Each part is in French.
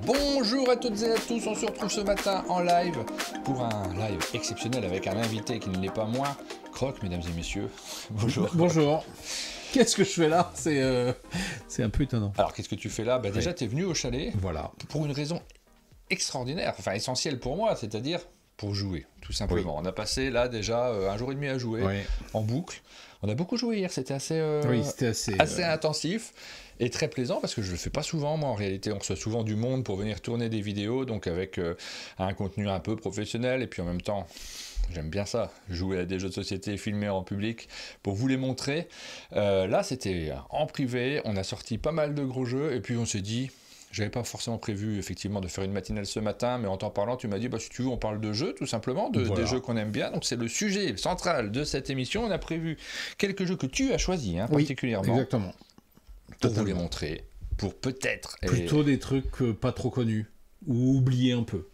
Bonjour à toutes et à tous, on se retrouve ce matin en live pour un live exceptionnel avec un invité qui ne l'est pas moins. Croc, mesdames et messieurs. Bonjour. Bonjour. Qu'est-ce que je fais là? C'est un peu étonnant. Alors, qu'est-ce que tu fais là? Déjà, tu es venu au chalet. Voilà. Pour une raison extraordinaire, enfin essentielle pour moi, c'est-à-dire pour jouer, tout simplement. On a passé là déjà un jour et demi à jouer en boucle. On a beaucoup joué hier, c'était assez intensif et très plaisant parce que je le fais pas souvent. Moi, en réalité, on reçoit souvent du monde pour venir tourner des vidéos, donc avec un contenu un peu professionnel et puis en même temps, j'aime bien ça, jouer à des jeux de société filmés en public pour vous les montrer. Là, c'était en privé, on a sorti pas mal de gros jeux et puis on s'est dit... J'avais pas forcément prévu effectivement de faire une matinale ce matin, mais en t'en parlant, tu m'as dit si tu veux, on parle de jeux tout simplement, des jeux qu'on aime bien. Donc c'est le sujet central de cette émission. On a prévu quelques jeux que tu as choisis particulièrement. Exactement. Pour vous les montrer, pour peut-être. Plutôt des trucs pas trop connus ou oubliés un peu.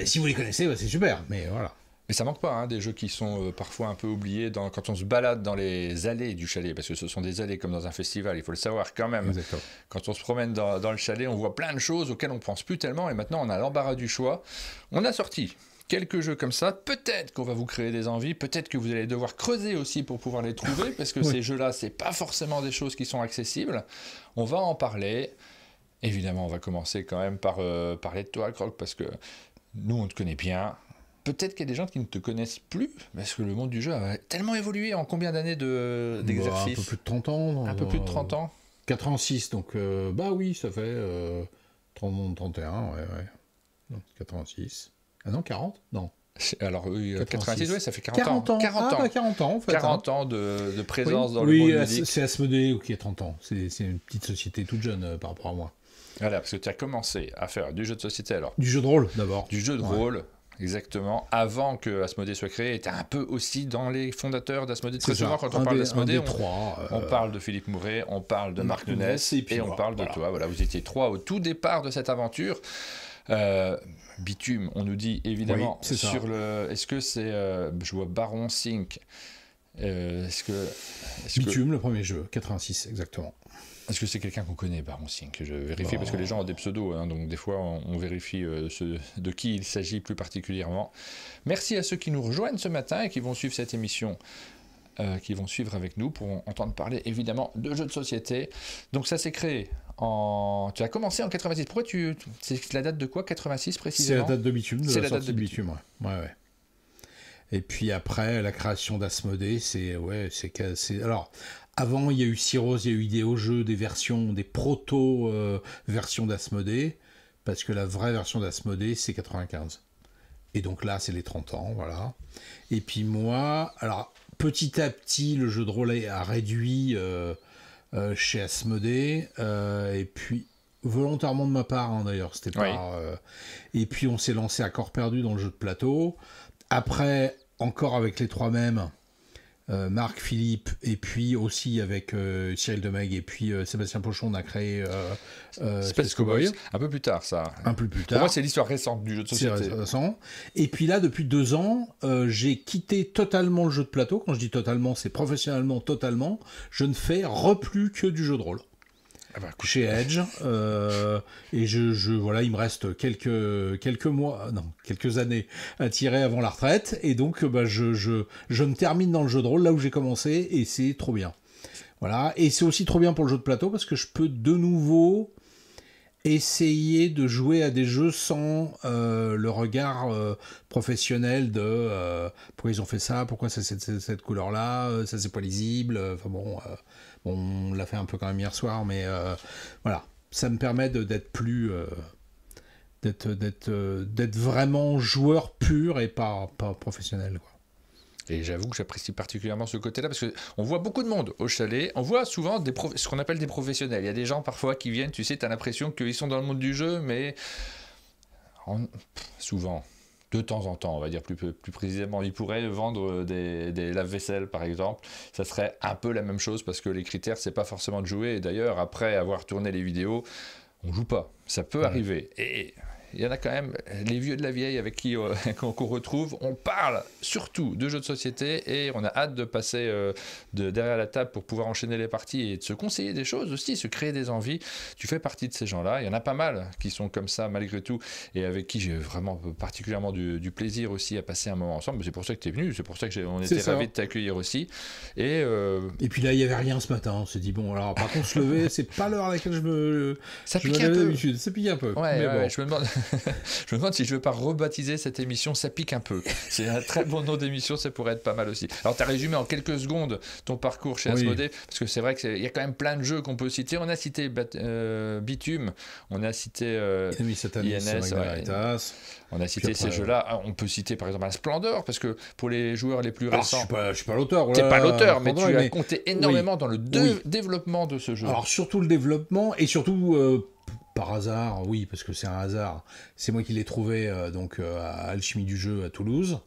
Si vous les connaissez, c'est super. Mais voilà. Mais ça manque pas, des jeux qui sont parfois un peu oubliés quand on se balade dans les allées du chalet, parce que ce sont des allées comme dans un festival, il faut le savoir quand même. Exactement. Quand on se promène dans le chalet, on voit plein de choses auxquelles on ne pense plus tellement, et maintenant on a l'embarras du choix. On a sorti quelques jeux comme ça, peut-être qu'on va vous créer des envies, peut-être que vous allez devoir creuser aussi pour pouvoir les trouver, parce que ces jeux-là, c'est pas forcément des choses qui sont accessibles. On va en parler. Évidemment, on va commencer quand même par parler de toi, Croc, parce que nous, on te connaît bien. Peut-être qu'il y a des gens qui ne te connaissent plus, parce que le monde du jeu a tellement évolué en combien d'années d'exercice? Un peu plus de 30 ans. Un peu plus de 30 ans. 86, donc oui, ça fait 30, 31, ouais. Non, 86. Ah non, 40? Non. Alors, 86, ça fait 40 ans. 40 ans, en fait. 40 ans de présence dans le monde ludique. Oui, c'est Asmodée qui a 30 ans. C'est une petite société toute jeune par rapport à moi. Voilà, parce que tu as commencé à faire du jeu de société alors. Du jeu de rôle, d'abord. Du jeu de rôle. Exactement. Avant que Asmodée soit créé, était un peu aussi dans les fondateurs d'Asmodée. Très souvent, quand on parle d'Asmodée, on parle de Philippe Mouret, on parle de Marc Nunes et on parle de toi. Voilà, vous étiez trois au tout départ de cette aventure. Bitume, on nous dit évidemment sur le. Est-ce que c'est. Je vois Baron Sync. Bitume, le premier jeu, 86, exactement. Est-ce que c'est quelqu'un qu'on connaît, Baron Sync? Je vérifie parce que les gens ont des pseudos, donc des fois on vérifie de qui il s'agit plus particulièrement. Merci à ceux qui nous rejoignent ce matin et qui vont suivre cette émission, qui vont suivre avec nous pour entendre parler évidemment de jeux de société. Donc ça s'est créé Tu as commencé en 86. Pourquoi c'est la date de quoi, 86 précisément? C'est la date de Bitume, de la sortie de Bitume, ouais. Et puis après, la création d'Asmodée, alors, avant, il y a eu Cyros, il y a eu Idéo Jeux, des versions, des proto-versions d'Asmodée, parce que la vraie version d'Asmodée, c'est 95. Et donc là, c'est les 30 ans, voilà. Et puis moi, alors, petit à petit, le jeu de rôle a réduit chez Asmodée, et puis, volontairement de ma part, d'ailleurs, c'était pas... et puis, on s'est lancé à corps perdu dans le jeu de plateau. Après, encore avec les trois mêmes, Marc, Philippe, et puis aussi avec Cyril Demeg et puis Sébastien Pochon, on a créé Space Cowboys. Un peu plus tard, ça. Un peu plus tard. Pour moi, c'est l'histoire récente du jeu de société. C'est récent. Et puis là, depuis 2 ans, j'ai quitté totalement le jeu de plateau. Quand je dis totalement, c'est professionnellement totalement. Je ne fais plus que du jeu de rôle. Chez Edge, et voilà, il me reste quelques années à tirer avant la retraite, et donc je me termine dans le jeu de rôle là où j'ai commencé, et c'est trop bien. Voilà, et c'est aussi trop bien pour le jeu de plateau parce que je peux de nouveau essayer de jouer à des jeux sans le regard professionnel de pourquoi ils ont fait ça, pourquoi c'est cette couleur-là, ça c'est pas lisible, enfin bon... on l'a fait un peu quand même hier soir, mais voilà, ça me permet d'être plus, d'être vraiment joueur pur et pas professionnel, quoi. Et j'avoue que j'apprécie particulièrement ce côté-là, parce qu'on voit beaucoup de monde au chalet, on voit souvent ce qu'on appelle des professionnels. Il y a des gens parfois qui viennent, tu sais, tu as l'impression qu'ils sont dans le monde du jeu, mais souvent... De temps en temps, on va dire plus précisément, ils pourraient vendre des lave-vaisselle, par exemple. Ça serait un peu la même chose parce que les critères, c'est pas forcément de jouer. Et d'ailleurs, après avoir tourné les vidéos, on joue pas. Ça peut arriver. Et il y en a quand même, les vieux de la vieille avec qui qu'on retrouve, on parle surtout de jeux de société et on a hâte de passer derrière la table pour pouvoir enchaîner les parties et de se conseiller des choses aussi, se créer des envies. Tu fais partie de ces gens-là, il y en a pas mal qui sont comme ça malgré tout et avec qui j'ai vraiment particulièrement du plaisir aussi à passer un moment ensemble. C'est pour ça que tu es venu, c'est pour ça qu'on était ravis de t'accueillir aussi. Et puis là, il n'y avait rien ce matin, on s'est dit, bon, alors par contre, se lever, c'est pas l'heure à laquelle ça pique un peu. Ça pique un peu. Ouais, mais ouais, bon. je me demande si je ne veux pas rebaptiser cette émission Ça pique un peu. C'est un très bon nom d'émission, ça pourrait être pas mal aussi. Alors, tu as résumé en quelques secondes ton parcours chez Asmodée, parce que c'est vrai qu'il y a quand même plein de jeux qu'on peut citer. On a cité Bitume, on a cité INS, on a cité ces jeux-là. On peut citer par exemple un Splendor, parce que pour les joueurs les plus récents... Je suis pas l'auteur. Tu n'es pas l'auteur, mais tu as compté énormément dans le développement de ce jeu. Alors, surtout le développement, et surtout... par hasard, oui, parce que c'est un hasard. C'est moi qui l'ai trouvé à Alchimie du jeu à Toulouse.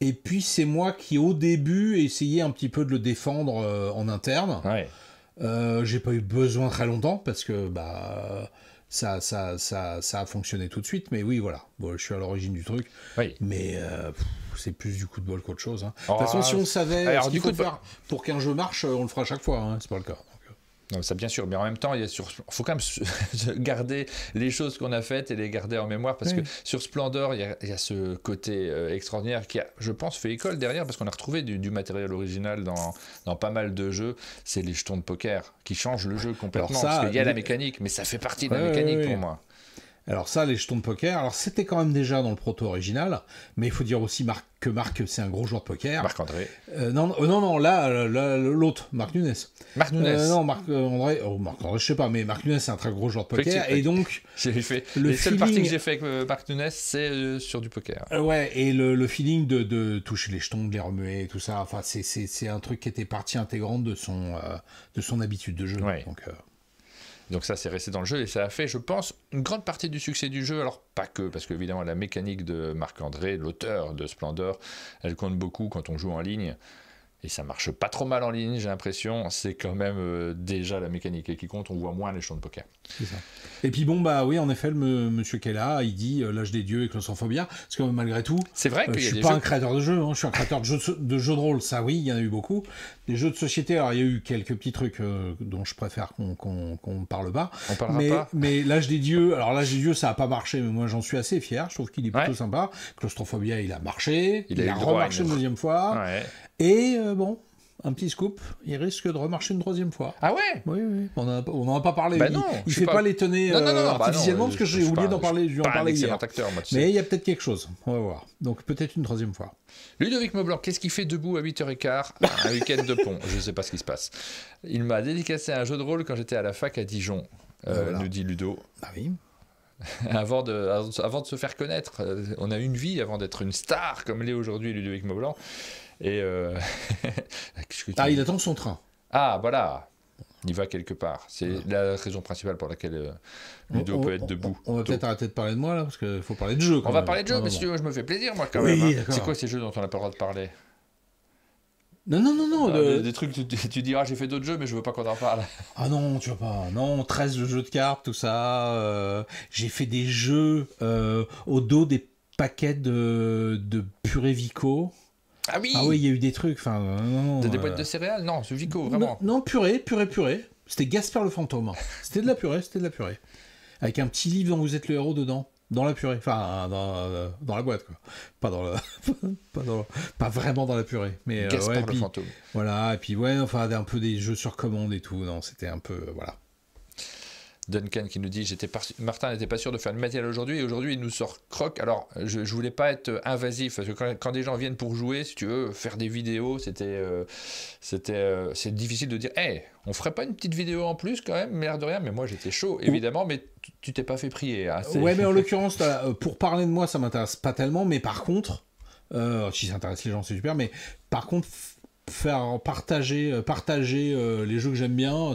Et puis c'est moi qui au début essayais un petit peu de le défendre en interne. Ouais. J'ai pas eu besoin très longtemps parce que ça a fonctionné tout de suite. Mais oui, voilà. Bon, je suis à l'origine du truc. Oui. Mais c'est plus du coup de bol qu'autre chose. Hein. De toute façon, si on savait ce qu'il faut faire pour qu'un jeu marche, on le fera à chaque fois. Hein. C'est pas le cas. Non, ça bien sûr, mais en même temps, il faut quand même garder les choses qu'on a faites et les garder en mémoire, parce que sur Splendor, il y a ce côté extraordinaire qui a, je pense, fait école derrière, parce qu'on a retrouvé du matériel original dans pas mal de jeux. C'est les jetons de poker qui changent le jeu complètement, parce qu'il y a la mécanique, mais ça fait partie de la mécanique pour moi. Alors ça, les jetons de poker, alors c'était quand même déjà dans le proto original, mais il faut dire aussi que Marc, c'est un gros joueur de poker. Marc-André. Non, là, l'autre, Marc Nunes. Marc Nunes. Non, Marc-André, je sais pas, mais Marc Nunes, c'est un très gros joueur de poker, et donc... Les seules parties que j'ai fait avec Marc Nunes, c'est sur du poker. Ouais, et le feeling de toucher les jetons, de les remuer, et tout ça, enfin, c'est un truc qui était partie intégrante de son habitude de jeu. Ouais. Donc ça, c'est resté dans le jeu et ça a fait, je pense, une grande partie du succès du jeu. Alors pas que, parce qu'évidemment, la mécanique de Marc-André, l'auteur de Splendor, elle compte beaucoup quand on joue en ligne. Et ça marche pas trop mal en ligne, j'ai l'impression. C'est quand même déjà la mécanique qui compte. On voit moins les jetons de poker. C'est ça. Et puis bon, oui, en effet, monsieur qui est là, il dit l'âge des dieux et Claustrophobia. Parce que malgré tout, c'est vrai que je suis pas un créateur de jeux, hein, je suis un créateur de jeux de rôle. Ça, oui, il y en a eu beaucoup. Des jeux de société, alors il y a eu quelques petits trucs dont je préfère qu'on parle pas. On parlera pas. Mais l'âge des dieux, ça a pas marché, mais moi j'en suis assez fier. Je trouve qu'il est plutôt sympa. Claustrophobia, il a marché. Il a remarché une deuxième fois. Ouais. Et un petit scoop, il risque de remarcher une troisième fois. Ah ouais? Oui. On n'en a pas parlé. Non, il fait pas l'étonner artificiellement parce que j'ai oublié d'en parler. Je lui en parlais hier. Acteur, moi, mais il y a peut-être quelque chose. On va voir. Donc peut-être une troisième fois. Ludovic Maublanc, qu'est-ce qu'il fait debout à 8h15 un week-end de pont? Je ne sais pas ce qui se passe. Il m'a dédicacé un jeu de rôle quand j'étais à la fac à Dijon, nous dit Ludo. Ah oui. Avant de se faire connaître, on a une vie avant d'être une star comme l'est aujourd'hui Ludovic Maublanc. Et il attend son train. Ah, voilà. Il va quelque part. C'est la raison principale pour laquelle Ludo peut être debout. On va peut-être arrêter de parler de moi, là, parce qu'il faut parler de jeu. On va parler de jeu, monsieur. Je me fais plaisir, moi, quand même. Hein. C'est quoi ces jeux dont on n'a pas le droit de parler? Non. Des trucs, tu diras, j'ai fait d'autres jeux, mais je veux pas qu'on en parle. Ah non, tu vois pas. Non, 13 jeux de cartes, tout ça. J'ai fait des jeux au dos des paquets de purée Vico. Ah oui, il y a eu des trucs. Des boîtes de céréales? Non, c'est Vico, vraiment. Non, purée. C'était Gaspard le fantôme. C'était de la purée. Avec un petit livre dont vous êtes le héros dedans. Dans la purée. Enfin, dans la boîte, quoi. Pas vraiment dans la purée. Mais, Gaspard le fantôme. Voilà, et puis un peu des jeux sur commande et tout. Non, c'était un peu... Voilà. Duncan qui nous dit Martin n'était pas sûr de faire du matériel aujourd'hui et aujourd'hui il nous sort Croc. Alors je voulais pas être invasif parce que quand des gens viennent pour jouer, si tu veux faire des vidéos, c'est difficile de dire on ferait pas une petite vidéo en plus quand même, mais l'air de rien. Mais moi j'étais chaud évidemment, mais tu t'es pas fait prier. Hein, mais en l'occurrence pour parler de moi ça m'intéresse pas tellement, mais par contre si ça intéresse les gens c'est super, mais par contre faire partager les jeux que j'aime bien,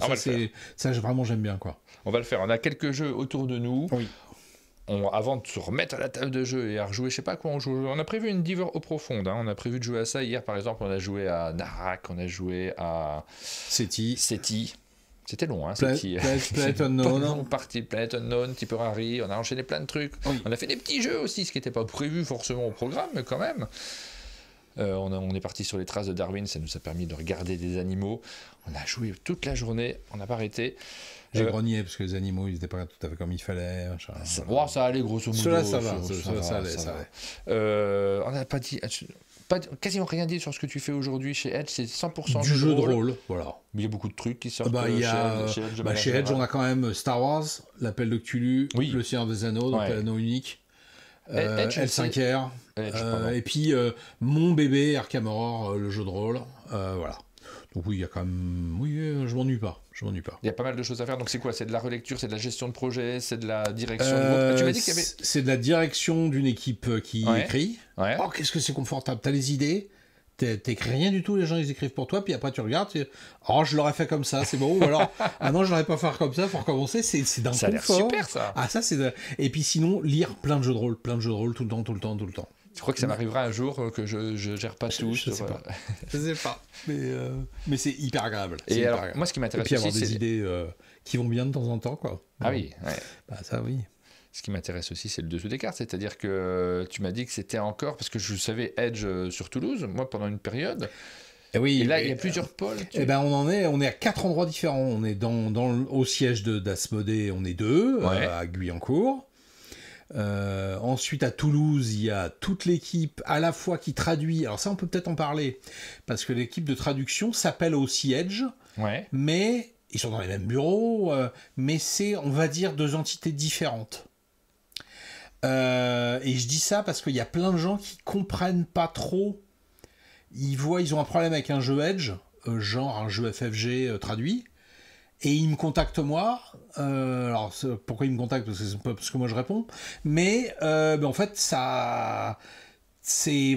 ça vraiment j'aime bien, quoi. On va le faire. On a quelques jeux autour de nous. Oui. Avant de se remettre à la table de jeu et à rejouer, je sais pas quoi on joue. On a prévu une Diver au profonde. Hein. On a prévu de jouer à ça. Hier, par exemple, on a joué à Narak, on a joué à Seti. C'était long, hein, Planet Unknown. Parti Planet Unknown, Tipperary, on a enchaîné plein de trucs. Oui. On a fait des petits jeux aussi, ce qui n'était pas prévu forcément au programme, mais quand même. On est parti sur les traces de Darwin, ça nous a permis de regarder des animaux. On a joué toute la journée, on n'a pas arrêté. J'ai grogné parce que les animaux, ils n'étaient pas tout à fait comme il fallait. Ça allait grosso modo. Cela, ça allait. On n'a pas dit... quasiment rien dit sur ce que tu fais aujourd'hui chez Edge, c'est 100% du jeu de rôle. Voilà. Mais il y a beaucoup de trucs qui sortent chez Edge. On a quand même Star Wars, l'Appel de Cthulhu, Le Seigneur des Anneaux, donc l'anneau unique, L5R, et puis mon bébé Arkham Horror, le jeu de rôle. Voilà. Donc oui, il y a quand même... Oui, je m'ennuie pas. Il y a pas mal de choses à faire. Donc c'est quoi? C'est de la relecture, c'est de la gestion de projet, c'est de la direction de groupe. Tu m'as dit qu'il y avait... C'est de la direction d'une équipe qui écrit. Ouais. Oh, qu'est-ce que c'est confortable. T'as les idées, t'écris rien du tout, les gens ils écrivent pour toi, puis après tu regardes, oh je l'aurais fait comme ça, c'est bon, ou alors ah non je l'aurais pas fait comme ça, faut recommencer, c'est d'un confort. Ça a l'air super ça. Ah ça c'est et puis sinon lire plein de jeux de rôle tout le temps. Je crois que ça m'arrivera un jour que je gère pas tout. Je sais pas. Je sais pas. Mais c'est hyper agréable. Et alors, moi, ce qui m'intéresse aussi, c'est avoir des idées qui vont bien de temps en temps, quoi. Ah oui. Ouais. Bah ça, oui. Ce qui m'intéresse aussi, c'est le dessous des cartes. C'est-à-dire que tu m'as dit que c'était encore... Parce que je savais Edge sur Toulouse, moi, pendant une période. Oui, et là, il y a plusieurs pôles. On est à 4 endroits différents. On est au siège d'Asmodée, on est 2, à Guyancourt. Ensuite à Toulouse, il y a toute l'équipe à la fois qui traduit, alors ça on peut peut-être en parler, parce que l'équipe de traduction s'appelle aussi Edge, mais ils sont dans les mêmes bureaux, mais c'est, on va dire, 2 entités différentes. Et je dis ça parce qu'il y a plein de gens qui comprennent pas trop, ils ont un problème avec un jeu Edge, genre un jeu FFG traduit, et il me contacte moi. Alors pourquoi il me contacte? Parce que moi je réponds. Mais en fait ça, c'est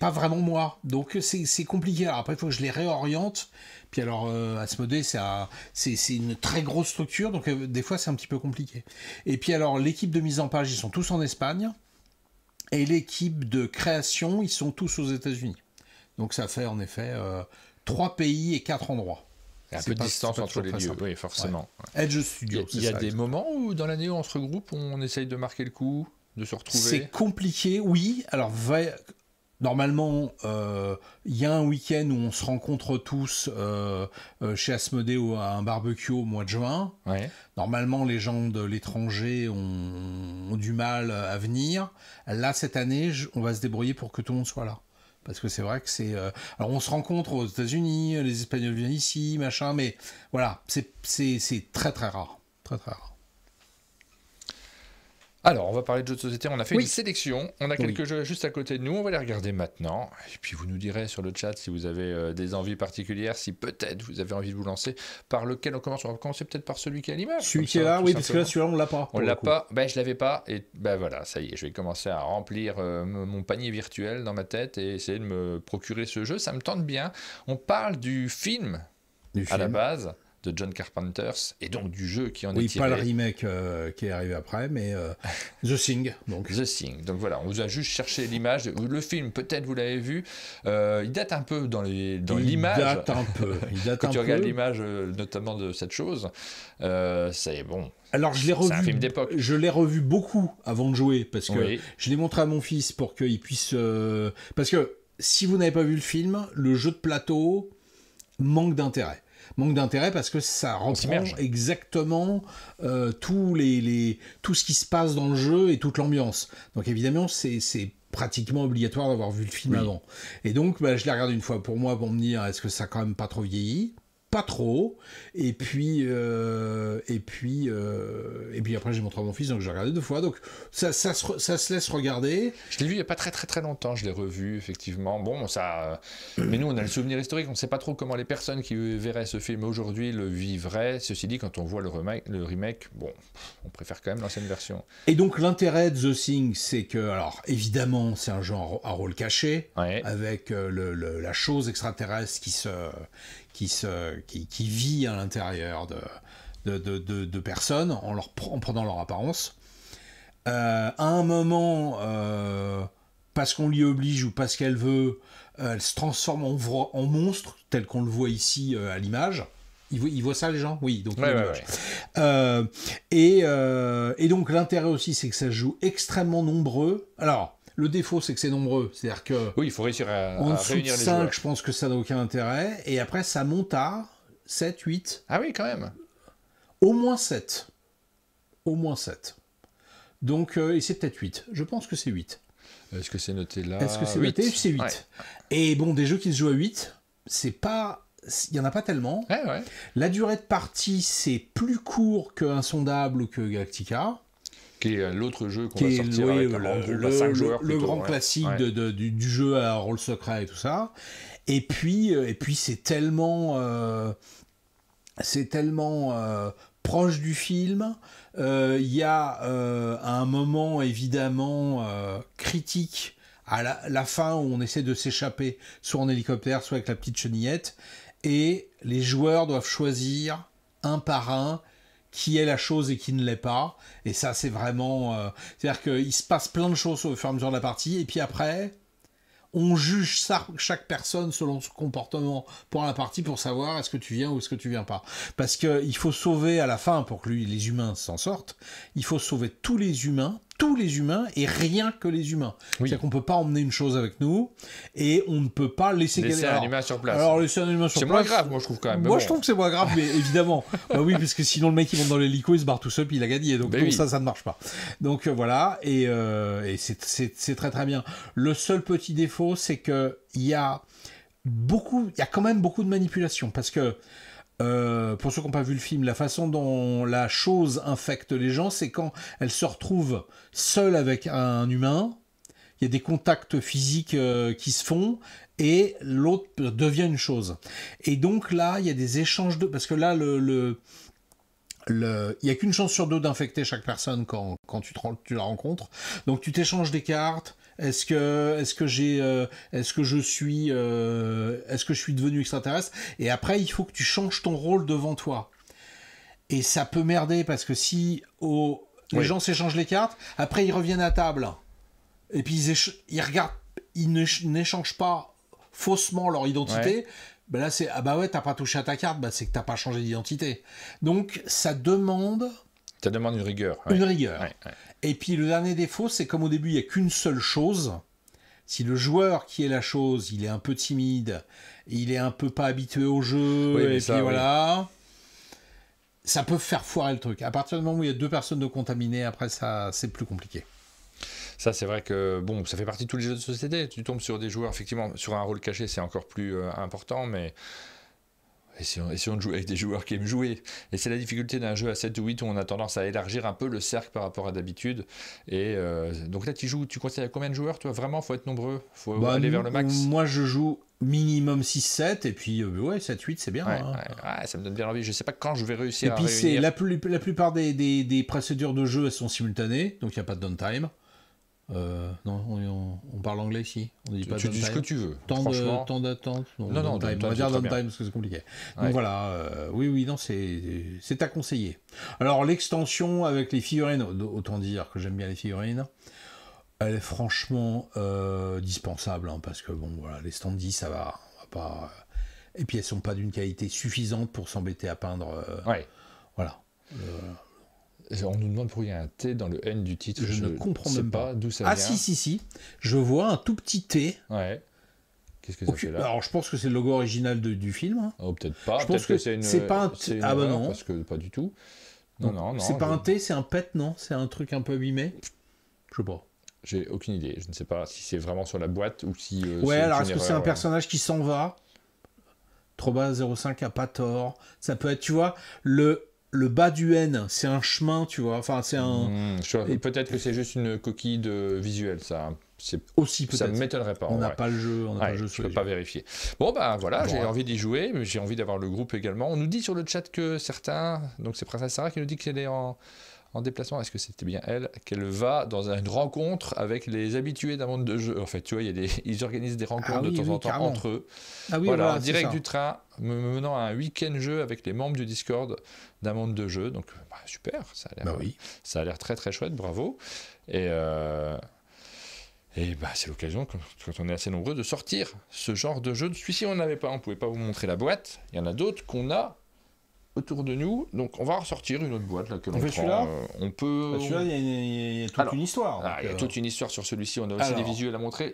pas vraiment moi. Donc c'est compliqué. Alors après il faut que je les réoriente. Puis alors Asmodée c'est une très grosse structure. Donc des fois c'est un petit peu compliqué. Et puis alors l'équipe de mise en page ils sont tous en Espagne. Et l'équipe de création ils sont tous aux États-Unis. Donc ça fait en effet 3 pays et 4 endroits. Il y a un peu de distance entre les lieux, oui, forcément. Ouais. Edge Studio, il y a des moments où, dans l'année, on se regroupe, on essaye de marquer le coup, de se retrouver. C'est compliqué, oui. Alors, normalement, il y a un week-end où on se rencontre tous chez Asmodée à un barbecue au mois de juin. Ouais. Normalement, les gens de l'étranger ont du mal à venir. Là, cette année, on va se débrouiller pour que tout le monde soit là. Parce que c'est vrai que c'est... Alors, on se rencontre aux États-Unis, les Espagnols viennent ici, machin, mais voilà, c'est très, très rare. Très, très rare. Alors, on va parler de jeux de société. On a fait une sélection. On a quelques jeux juste à côté de nous. On va les regarder maintenant. Et puis, vous nous direz sur le chat si vous avez des envies particulières, si peut-être vous avez envie de vous lancer. Par lequel on commence? On va commencer peut-être par celui qui est à l'image. Celui qui est là, oui, parce que là, celui-là, on l'a pas. On l'a pas. Ben, je l'avais pas. Et ben voilà, ça y est. Je vais commencer à remplir mon panier virtuel dans ma tête et essayer de me procurer ce jeu. Ça me tente bien. On parle du film à la base de John Carpenter, et donc du jeu qui en est tiré. Oui, pas le remake qui est arrivé après, mais The Thing. The Thing. Donc voilà, on vous a juste cherché l'image. Le film, peut-être vous l'avez vu, il date un peu dans l'image. Il date un peu. Quand tu regardes l'image, notamment de cette chose, c'est bon. Alors je l'ai revu. C'est un film d'époque. Je l'ai revu beaucoup avant de jouer, parce que je l'ai montré à mon fils pour qu'il puisse... Parce que si vous n'avez pas vu le film, le jeu de plateau manque d'intérêt. Manque d'intérêt parce que ça reprend exactement tout ce qui se passe dans le jeu et toute l'ambiance. Donc évidemment, c'est pratiquement obligatoire d'avoir vu le film avant. Et donc, je l'ai regardé une fois pour moi pour me dire, est-ce que ça a quand même pas trop vieilli? Pas trop. Et puis après, j'ai montré à mon fils, donc j'ai regardé 2 fois. Donc ça se laisse regarder. Je l'ai vu il n'y a pas très très très longtemps, je l'ai revu, effectivement. Bon, ça... Mais nous, on a le souvenir historique, on ne sait pas trop comment les personnes qui verraient ce film aujourd'hui le vivraient. Ceci dit, quand on voit le remake, bon, on préfère quand même l'ancienne version. Et donc, l'intérêt de The Thing, c'est que, alors, évidemment, c'est un jeu à rôle caché, avec la chose extraterrestre qui vit à l'intérieur de personnes en prenant leur apparence. À un moment, parce qu'on l'y oblige ou parce qu'elle veut, elle se transforme en monstre, tel qu'on le voit ici à l'image. Ils voient ça, les gens? Oui, donc ouais. Et donc l'intérêt aussi, c'est que ça joue extrêmement nombreux. Alors, le défaut, c'est que c'est nombreux. C'est-à-dire que oui, il faut réussir à réunir les 5, je pense que ça n'a aucun intérêt. Et après, ça monte à 7, 8. Ah oui, quand même. Au moins 7. Au moins 7. Donc, et c'est peut-être 8. Je pense que c'est 8. Est-ce que c'est noté là? Est-ce que c'est noté? C'est 8. Ouais. Et bon, des jeux qui se jouent à 8, c'est pas... Il n'y en a pas tellement. Ouais. La durée de partie, c'est plus court que Insondable ou que Galactica. Qui est l'autre jeu qu'on va sortir avec le 5 joueurs. Le grand classique du jeu à rôle secret et tout ça. Et puis c'est tellement proche du film. Il y a un moment évidemment critique à la fin où on essaie de s'échapper, soit en hélicoptère, soit avec la petite chenillette. Et les joueurs doivent choisir un par un qui est la chose et qui ne l'est pas. Et ça, c'est vraiment... c'est-à-dire qu'il se passe plein de choses au fur et à mesure de la partie. Et puis après, on juge chaque personne selon son comportement pendant la partie pour savoir est-ce que tu viens ou est-ce que tu viens pas. Parce qu'il faut sauver à la fin, pour que les humains s'en sortent, il faut sauver tous les humains et rien que les humains. Oui. C'est-à-dire qu'on ne peut pas emmener une chose avec nous et on ne peut pas laisser un humain sur place. Alors, laisser un humain sur place... C'est moins grave, moi, je trouve quand même. Moi, je trouve que c'est moins grave, mais évidemment. Bah oui, parce que sinon, le mec, il monte dans l'hélico, il se barre tout seul, puis il a gagné. Donc, oui. Ça ne marche pas. Donc, voilà. Et c'est très, très bien. Le seul petit défaut, c'est qu'il y a quand même beaucoup de manipulation. Parce que, pour ceux qui n'ont pas vu le film, la façon dont la chose infecte les gens, c'est quand elle se retrouve seule avec un humain, il y a des contacts physiques qui se font, et l'autre devient une chose. Et donc là, il y a des échanges de... Parce que là, il n'y a qu'une chance sur 2 d'infecter chaque personne quand tu la rencontres. Donc tu t'échanges des cartes. Est-ce que je suis devenu extraterrestre? Et après, il faut que tu changes ton rôle devant toi. Et ça peut merder parce que si les gens s'échangent les cartes, après ils reviennent à table. Et puis ils regardent, ils n'échangent pas faussement leur identité. Ben là, c'est, ah bah ouais, t'as pas touché à ta carte, bah c'est que t'as pas changé d'identité. Donc, ça demande une rigueur. Une rigueur. Ouais. Et puis, le dernier défaut, c'est comme au début, il n'y a qu'une seule chose. Si le joueur qui est la chose, il est un peu timide, il est un peu pas habitué au jeu, et puis voilà, ça peut faire foirer le truc. À partir du moment où il y a 2 personnes de contaminées, après ça, c'est plus compliqué. Ça, c'est vrai que bon, ça fait partie de tous les jeux de société. Tu tombes sur des joueurs, effectivement, sur un rôle caché, c'est encore plus important, mais essayons de jouer avec des joueurs qui aiment jouer. Et c'est la difficulté d'un jeu à 7 ou 8 où on a tendance à élargir un peu le cercle par rapport à d'habitude. Et donc là, tu conseilles à combien de joueurs, toi? Vraiment, il faut être nombreux, il faut aller vers le max. Moi, je joue minimum 6-7, et puis 7-8, c'est bien. Ça me donne bien envie. Je ne sais pas quand je vais réussir à réunir. Et puis, la plupart des procédures de jeu, elles sont simultanées, donc il n'y a pas de downtime. Non, on parle anglais ici. On dit pas tu dis ce que tu veux. Temps d'attente. Non, on va dire downtime parce que c'est compliqué. Donc voilà, oui, non, c'est à conseiller. Alors l'extension avec les figurines, autant dire que j'aime bien les figurines, elle est franchement dispensable, hein, parce que bon, voilà, les standees, ça va pas. Et puis elles sont pas d'une qualité suffisante pour s'embêter à peindre. Voilà. On nous demande pourquoi il y a un T dans le N du titre. Je ne comprends même pas d'où ça vient. Ah si. Je vois un tout petit T. Ouais. Qu'est-ce que ça fait là? Alors je pense que c'est le logo original du film. Hein. Oh, peut-être pas. Je pense que c'est pas un T. Ah bah non. Parce que pas du tout. Non. C'est pas un T, c'est un pet, non? C'est un truc un peu abîmé. Je sais pas. J'ai aucune idée. Je ne sais pas si c'est vraiment sur la boîte ou si. Alors est-ce que c'est un personnage qui s'en va? Troba 05 a pas tort. Ça peut être, tu vois, le bas du N, c'est un chemin, tu vois. Enfin, c'est un. Peut-être que c'est juste une coquille visuelle, ça. C'est aussi peut-être. Ça ne m'étonnerait pas. On n'a pas le jeu. Je ne peux pas vérifier. Bon, ben voilà, j'ai envie d'y jouer, mais j'ai envie d'avoir le groupe également. On nous dit sur le chat que certains. Donc, c'est Princesse Sarah qui nous dit qu'elle est en déplacement. Est-ce que c'était bien elle? Qu'elle va dans une rencontre avec les habitués d'un monde de jeu. En fait, tu vois, ils organisent des rencontres de temps en temps entre eux. Voilà, direct du train, me menant à un week-end jeu avec les membres du Discord d'un monde de jeu. Donc, super, ça a l'air très très chouette, bravo. Et c'est l'occasion, quand on est assez nombreux, de sortir ce genre de jeu. Celui-ci, on n'avait pas, on ne pouvait pas vous montrer la boîte. Il y en a d'autres qu'on a autour de nous. Donc, on va ressortir une autre boîte là, que l'on prend. Celui-là on peut... Celui-là, il y a toute une histoire. Il y a toute une histoire sur celui-ci. On a aussi des visuels à montrer.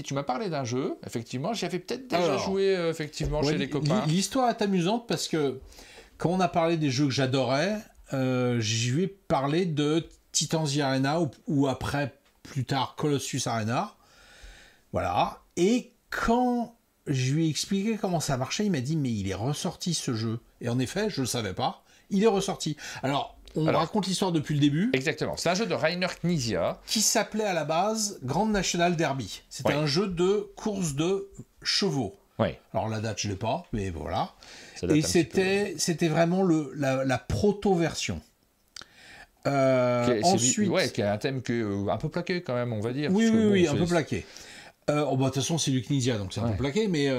Tu m'as parlé d'un jeu, effectivement. J'y avais peut-être déjà joué effectivement, chez les copains. L'histoire est amusante parce que quand on a parlé des jeux que j'adorais, je lui ai parlé de Titan's Arena ou après, plus tard, Colossus Arena. Voilà. Et quand je lui ai expliqué comment ça marchait, il m'a dit, mais il est ressorti ce jeu. Et en effet, je ne le savais pas, il est ressorti. Alors, raconte l'histoire depuis le début. Exactement. C'est un jeu de Reiner Knizia. Qui s'appelait à la base Grand National Derby. C'était un jeu de course de chevaux. Oui. Alors la date, je ne l'ai pas, mais voilà. Et c'était vraiment la proto-version. Ensuite... qui a un thème un peu plaqué quand même, on va dire. Oui, un peu plaqué. De toute façon, c'est du Knizia, donc c'est un peu plaqué, mais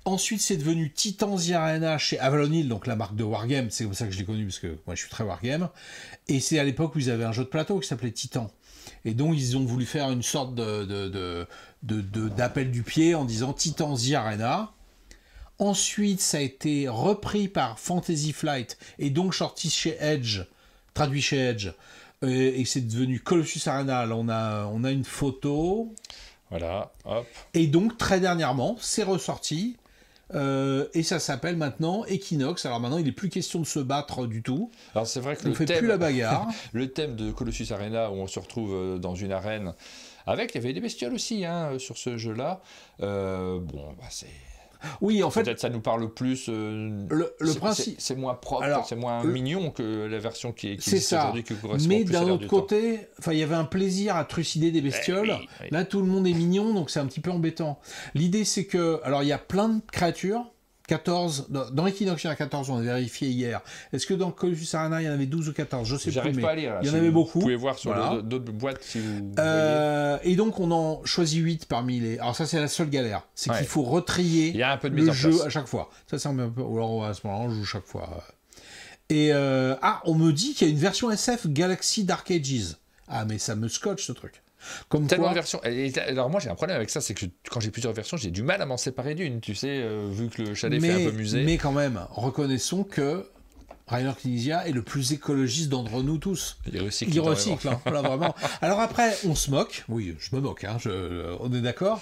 ensuite, c'est devenu Titan's Arena chez Avalon Hill, donc la marque de Wargame, c'est comme ça que je l'ai connu, parce que moi, je suis très Wargame, et c'est à l'époque où ils avaient un jeu de plateau qui s'appelait Titan, et donc ils ont voulu faire une sorte d'appel du pied en disant Titan's Arena. Ensuite, ça a été repris par Fantasy Flight, et donc sorti chez Edge, traduit chez Edge, et c'est devenu Colossus Arena. Là, on a une photo... Voilà, hop. Et donc, très dernièrement, c'est ressorti, et ça s'appelle maintenant Equinox. Alors maintenant, il n'est plus question de se battre du tout. Alors c'est vrai que on ne fait plus la bagarre. Le thème de Colossus Arena, où on se retrouve dans une arène, il y avait des bestioles aussi sur ce jeu-là. C'est... Oui, en fait, peut-être ça nous parle plus. Le principe, c'est moins propre, c'est moins mignon que la version qui existe aujourd'hui, qui correspond mais plus à d'un l'heure autre du côté, il y avait un plaisir à trucider des bestioles. Oui. Là, tout le monde est mignon, donc c'est un petit peu embêtant. L'idée, c'est que, alors, il y a plein de créatures. 14, dans Equinox, il y en a 14, on a vérifié hier. Est-ce que dans Colossus Arena, il y en avait 12 ou 14? Je sais plus, J'arrive pas à lire. Il y en avait beaucoup. Vous pouvez voir sur d'autres boîtes si vous voyez. Et donc, on en choisit 8 parmi les... Alors ça, c'est la seule galère. C'est qu'il faut retrier il y a un peu de le jeu à chaque fois. Ça, c'est un peu... Alors, à ce moment-là, on joue chaque fois. Et on me dit qu'il y a une version SF Galaxy Dark Ages. Ah, mais ça me scotche, ce truc. Comme tellement quoi... de versions. Alors moi j'ai un problème avec ça, c'est que quand j'ai plusieurs versions, j'ai du mal à m'en séparer d'une, tu sais, vu que le chalet fait un peu musée. Mais quand même, reconnaissons que Reiner Knizia est le plus écologiste d'entre nous tous. Il recycle, là, vraiment. Alors après, on se moque. Oui, je me moque, on est d'accord.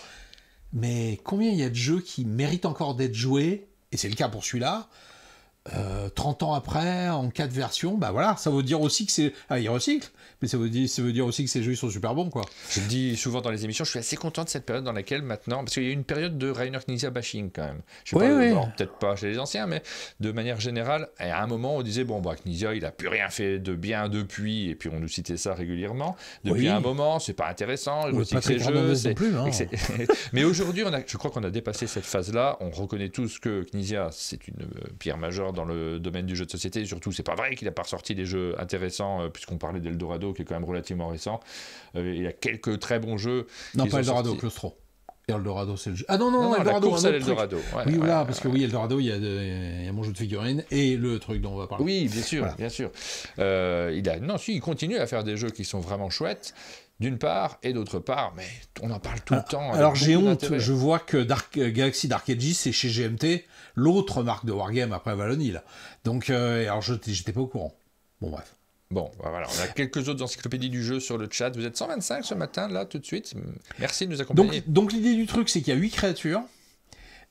Mais combien il y a de jeux qui méritent encore d'être joués, et c'est le cas pour celui-là, 30 ans après, en 4 versions, bah voilà, ça veut dire aussi que c'est... il recycle, mais ça veut dire aussi que ces jeux sont super bons, quoi. Je le dis souvent dans les émissions, je suis assez content de cette période dans laquelle maintenant, parce qu'il y a eu une période de Reiner Knizia bashing quand même. Je sais pas, alors, peut-être pas chez les anciens, mais de manière générale, à un moment on disait, Knizia, il a plus rien fait de bien depuis, et puis on nous citait ça régulièrement. Depuis un moment, c'est pas intéressant, il recycle ses jeux. Plus, hein. Mais aujourd'hui, je crois qu'on a dépassé cette phase-là, on reconnaît tous que Knizia, c'est une pierre majeure dans le domaine du jeu de société. Surtout, c'est pas vrai qu'il n'a pas ressorti des jeux intéressants, puisqu'on parlait d'Eldorado, qui est quand même relativement récent. Il y a quelques très bons jeux. Non, pas Eldorado, Claustro. Eldorado, c'est le jeu. Ah non, Eldorado, c'est Eldorado. Oui, voilà, parce que Eldorado, il y a mon jeu de figurines et le truc dont on va parler. Oui, bien sûr, bien sûr. Il continue à faire des jeux qui sont vraiment chouettes. D'une part, et d'autre part, mais on en parle tout le temps. Alors j'ai honte, je vois que Galaxy Dark Ages, c'est chez GMT, l'autre marque de Wargame après Avalon Hill. Donc, alors j'étais pas au courant. Bon, bref. Bon, voilà, on a quelques autres encyclopédies du jeu sur le chat. Vous êtes 125 ce matin, là, tout de suite. Merci de nous accompagner. Donc l'idée du truc, c'est qu'il y a 8 créatures,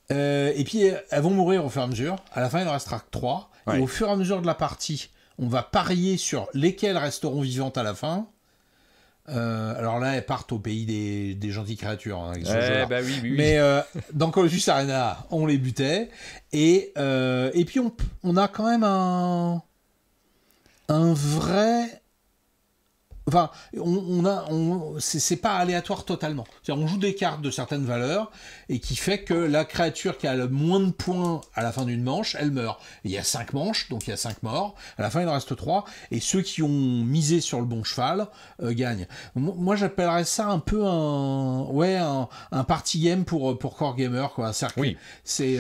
et puis elles vont mourir au fur et à mesure. À la fin, il en restera 3. Et au fur et à mesure de la partie, on va parier sur lesquelles resteront vivantes à la fin. Alors là, elles partent au pays des gentilles créatures. Avec ce jeu-là. Bah oui. Mais dans Colossus Arena, on les butait. Et puis, on a quand même un vrai... Enfin, c'est pas aléatoire totalement. C'est-à-dire, on joue des cartes de certaines valeurs et qui fait que la créature qui a le moins de points à la fin d'une manche, elle meurt. Et il y a 5 manches, donc il y a 5 morts. À la fin, il en reste 3. Et ceux qui ont misé sur le bon cheval gagnent. Moi, j'appellerais ça un peu un party game pour core gamer, quoi. Oui. C'est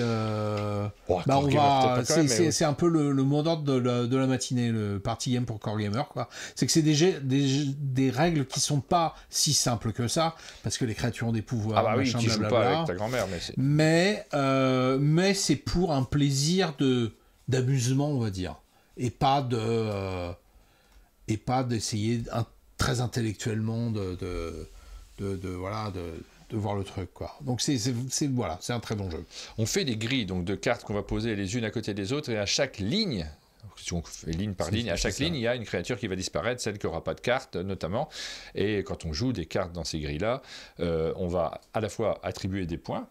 c'est un peu le mot d'ordre de la matinée, le party game pour core gamer, quoi. C'est que c'est des règles qui sont pas si simples que ça, parce que les créatures ont des pouvoirs. Ah bah oui, qui jouent pas avec ta grand-mère, mais c'est pour un plaisir de d'amusement, on va dire, et pas d'essayer très intellectuellement de voir le truc, quoi. Donc voilà, c'est un très bon jeu. On fait des grilles donc de cartes qu'on va poser les unes à côté des autres, et à chaque ligne, si on fait ligne par ligne, à chaque ligne, il y a une créature qui va disparaître, celle qui n'aura pas de carte notamment. Et quand on joue des cartes dans ces grilles-là, on va à la fois attribuer des points,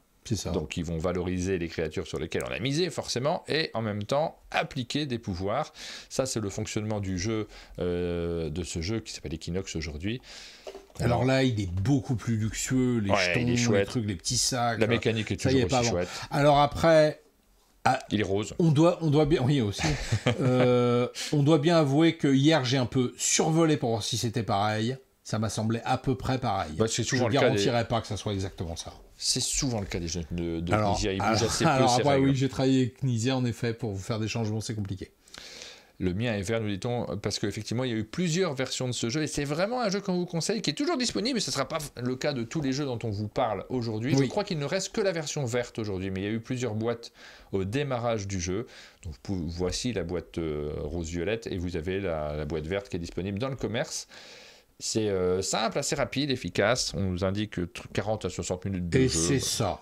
donc ils vont valoriser les créatures sur lesquelles on a misé forcément, et en même temps appliquer des pouvoirs. Ça, c'est le fonctionnement du jeu, de ce jeu qui s'appelle Equinox aujourd'hui. Alors là, il est beaucoup plus luxueux, les jetons, les trucs, les petits sacs. La mécanique est toujours aussi chouette. Alors après, il est rose. On doit bien, oui aussi. On doit bien avouer que hier j'ai un peu survolé pour voir si c'était pareil. Ça m'a semblé à peu près pareil. C'est souvent je ne garantirais pas que ça soit exactement ça. C'est souvent le cas des jeux de Knizia. Ils bougent assez peu. Alors après, oui, j'ai travaillé avec Knizia en effet pour vous faire des changements, c'est compliqué. Le mien est vert, nous dit-on, parce qu'effectivement, il y a eu plusieurs versions de ce jeu, et c'est vraiment un jeu qu'on vous conseille, qui est toujours disponible, mais ce ne sera pas le cas de tous les jeux dont on vous parle aujourd'hui. Oui. Je crois qu'il ne reste que la version verte aujourd'hui, mais il y a eu plusieurs boîtes au démarrage du jeu. Donc, voici la boîte rose-violette, et vous avez la boîte verte qui est disponible dans le commerce. C'est simple, assez rapide, efficace. On nous indique 40 à 60 minutes de jeu. Et c'est ça,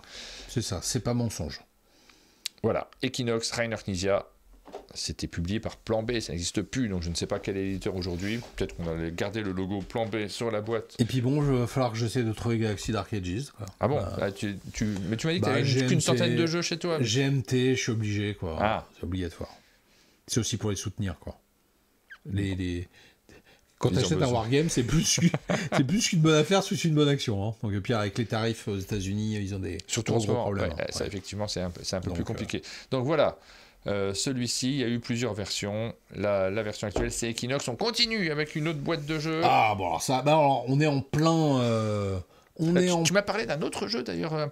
c'est pas mensonge. Voilà, Equinox, Rainer Knizia. C'était publié par Plan B, ça n'existe plus, donc je ne sais pas quel éditeur aujourd'hui. Peut-être qu'on allait garder le logo Plan B sur la boîte. Et puis bon, il va falloir que j'essaie de trouver Galaxy Dark Ages. Quoi. Ah bon mais tu m'as dit que tu avais qu'une centaine de jeux chez toi. GMT, je suis obligé, quoi. C'est obligatoire. C'est aussi pour les soutenir, quoi. Quand tu achètes un Wargame, c'est plus qu'une bonne affaire, c'est une bonne action. Hein. Donc, et puis avec les tarifs aux États-Unis, ils ont des gros problèmes. Ouais, ça, effectivement, c'est un peu plus compliqué. Donc voilà. Celui-ci, il y a eu plusieurs versions. La version actuelle, c'est Equinox. On continue avec une autre boîte de jeux. Ah bon, alors, on est en plein. Tu m'as parlé d'un autre jeu d'ailleurs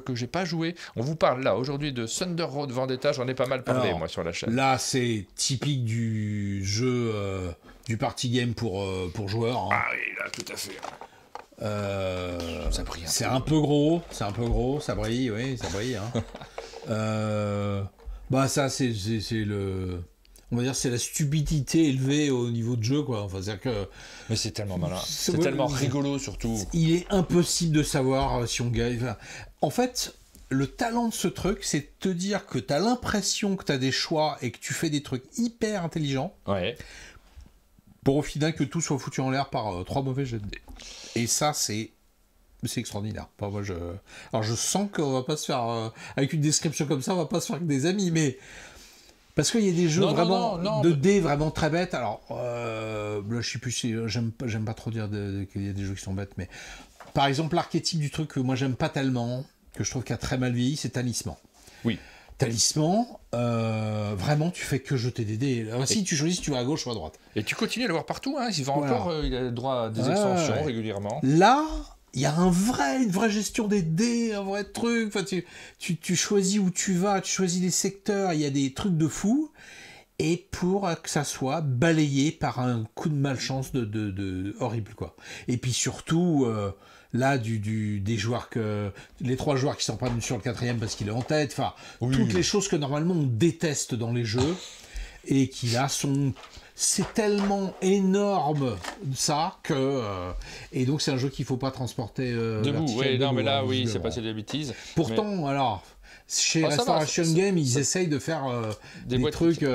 que j'ai pas joué. On vous parle là aujourd'hui de Thunder Road Vendetta. J'en ai pas mal parlé moi sur la chaîne. Là, c'est typique du jeu du party game pour joueurs. Hein. Ah oui, là, tout à fait. Ça brille. C'est un peu gros, ça brille, oui, ça brille. Hein. Ça, c'est le... On va dire c'est la stupidité élevée au niveau de jeu, quoi. Enfin, c'est-à-dire que... Mais c'est tellement malin. C'est tellement rigolo, surtout. Il est impossible de savoir si on gagne. Enfin, en fait, le talent de ce truc, c'est de te dire que tu as l'impression que tu as des choix et que tu fais des trucs hyper intelligents. Ouais. Pour au final que tout soit foutu en l'air par 3 mauvais jets de dés. Et ça, c'est extraordinaire. Enfin, moi, alors je sens qu'on va pas se faire avec une description comme ça, on va pas se faire que des amis, mais parce qu'il y a des jeux de dés vraiment très bêtes. Alors là, je sais plus si j'aime pas trop dire qu'il y a des jeux qui sont bêtes, mais par exemple l'archétype du truc que moi j'aime pas tellement, que je trouve qu'il a très mal vieilli, c'est Talisman. Oui. Talisman, vraiment tu fais que jeter des dés. Alors, si tu choisis si tu vas à gauche ou à droite. Et tu continues à le voir partout, hein. Il va encore, il a le droit à des extensions régulièrement. Là, il y a une vraie gestion des dés, un vrai truc. Enfin, tu choisis où tu vas, tu choisis les secteurs, il y a des trucs de fou. Et pour que ça soit balayé par un coup de malchance de horrible, quoi. Et puis surtout, là, des joueurs les 3 joueurs qui s'en prennent sur le 4e parce qu'il est en tête. Enfin, toutes les choses que normalement on déteste dans les jeux et qui là sont... C'est tellement énorme ça que et donc c'est un jeu qu'il faut pas transporter debout. Oui, non mais là oui, c'est passé des bêtises. Pourtant alors chez Restoration Game, ils essayent de faire des trucs.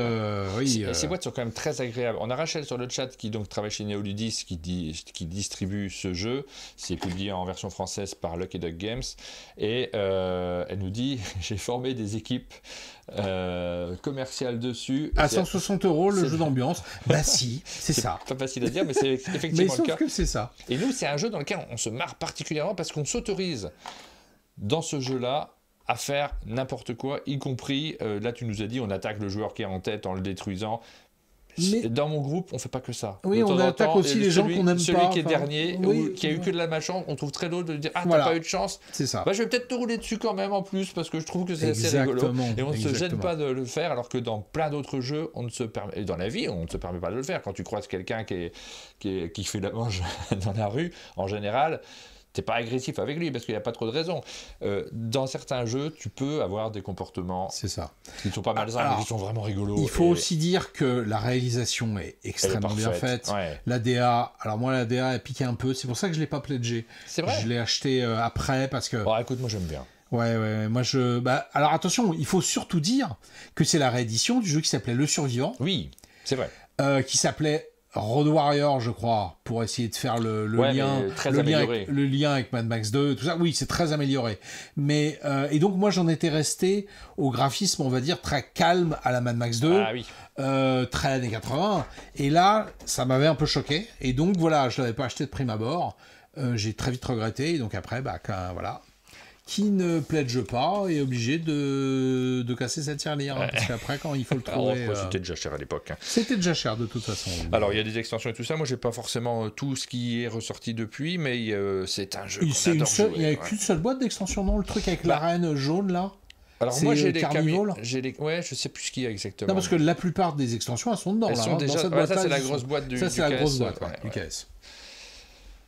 Ces boîtes sont quand même très agréables. On a Rachel sur le chat qui donc travaille chez Neoludis, qui distribue ce jeu. C'est publié en version française par Lucky Duck Games. Et elle nous dit j'ai formé des équipes commerciales dessus. À 160 € le jeu d'ambiance. Bah si, c'est ça. Pas facile à dire, mais c'est effectivement le cas. Mais sauf que c'est ça. Et nous, c'est un jeu dans lequel on se marre particulièrement parce qu'on s'autorise dans ce jeu-là à faire n'importe quoi, y compris, là tu nous as dit, on attaque le joueur qui est en tête en le détruisant. Mais... Dans mon groupe, on fait pas que ça. Oui, on attaque aussi les gens qu'on n'aime pas. Celui qui est dernier, qui a eu que de la malchance, on trouve très drôle de dire « Ah, t'as pas eu de chance ?» C'est ça. Bah, je vais peut-être te rouler dessus quand même en plus, parce que je trouve que c'est assez rigolo. Et on ne se gêne pas de le faire, alors que dans plein d'autres jeux, on ne se permet... Et dans la vie, on ne se permet pas de le faire. Quand tu croises quelqu'un qui fait la manche dans la rue, en général... t'es pas agressif avec lui parce qu'il n'y a pas trop de raison. Dans certains jeux, tu peux avoir des comportements qui ne sont pas malsains, mais qui sont vraiment rigolos. Il faut aussi dire que la réalisation est extrêmement bien faite. Ouais. La DA, alors moi la DA a piqué un peu, c'est pour ça que je l'ai pas pledgé. C'est vrai. Je l'ai acheté après parce que... Bon, écoute, moi j'aime bien. Ouais, moi je... alors attention, il faut surtout dire que c'est la réédition du jeu qui s'appelait Le Survivant. Oui, c'est vrai. Qui s'appelait Road Warrior, je crois, pour essayer de faire le lien avec Mad Max 2, tout ça. Oui, c'est très amélioré. Mais et donc moi j'en étais resté au graphisme, on va dire très calme à la Mad Max 2, très années 80. Et là, ça m'avait un peu choqué. Et donc voilà, je l'avais pas acheté de prime abord. J'ai très vite regretté. Et donc après, qui ne pledge pas est obligé de casser sa tirelire. Parce qu'après, quand il faut le trouver... C'était déjà cher à l'époque. C'était déjà cher, de toute façon. Alors, il y a des extensions et tout ça. Moi, j'ai pas forcément tout ce qui est ressorti depuis, mais c'est un jeu qu'on adore jouer. Il n'y a qu'une seule boîte d'extension, non? Le truc avec la reine jaune, là? Alors moi j'ai des Carnival. Ouais, je sais plus ce qu'il y a exactement. Non, parce que la plupart des extensions, elles sont dedans. Elles sont déjà... ça, c'est la grosse boîte du Ça, c'est la grosse boîte du KS.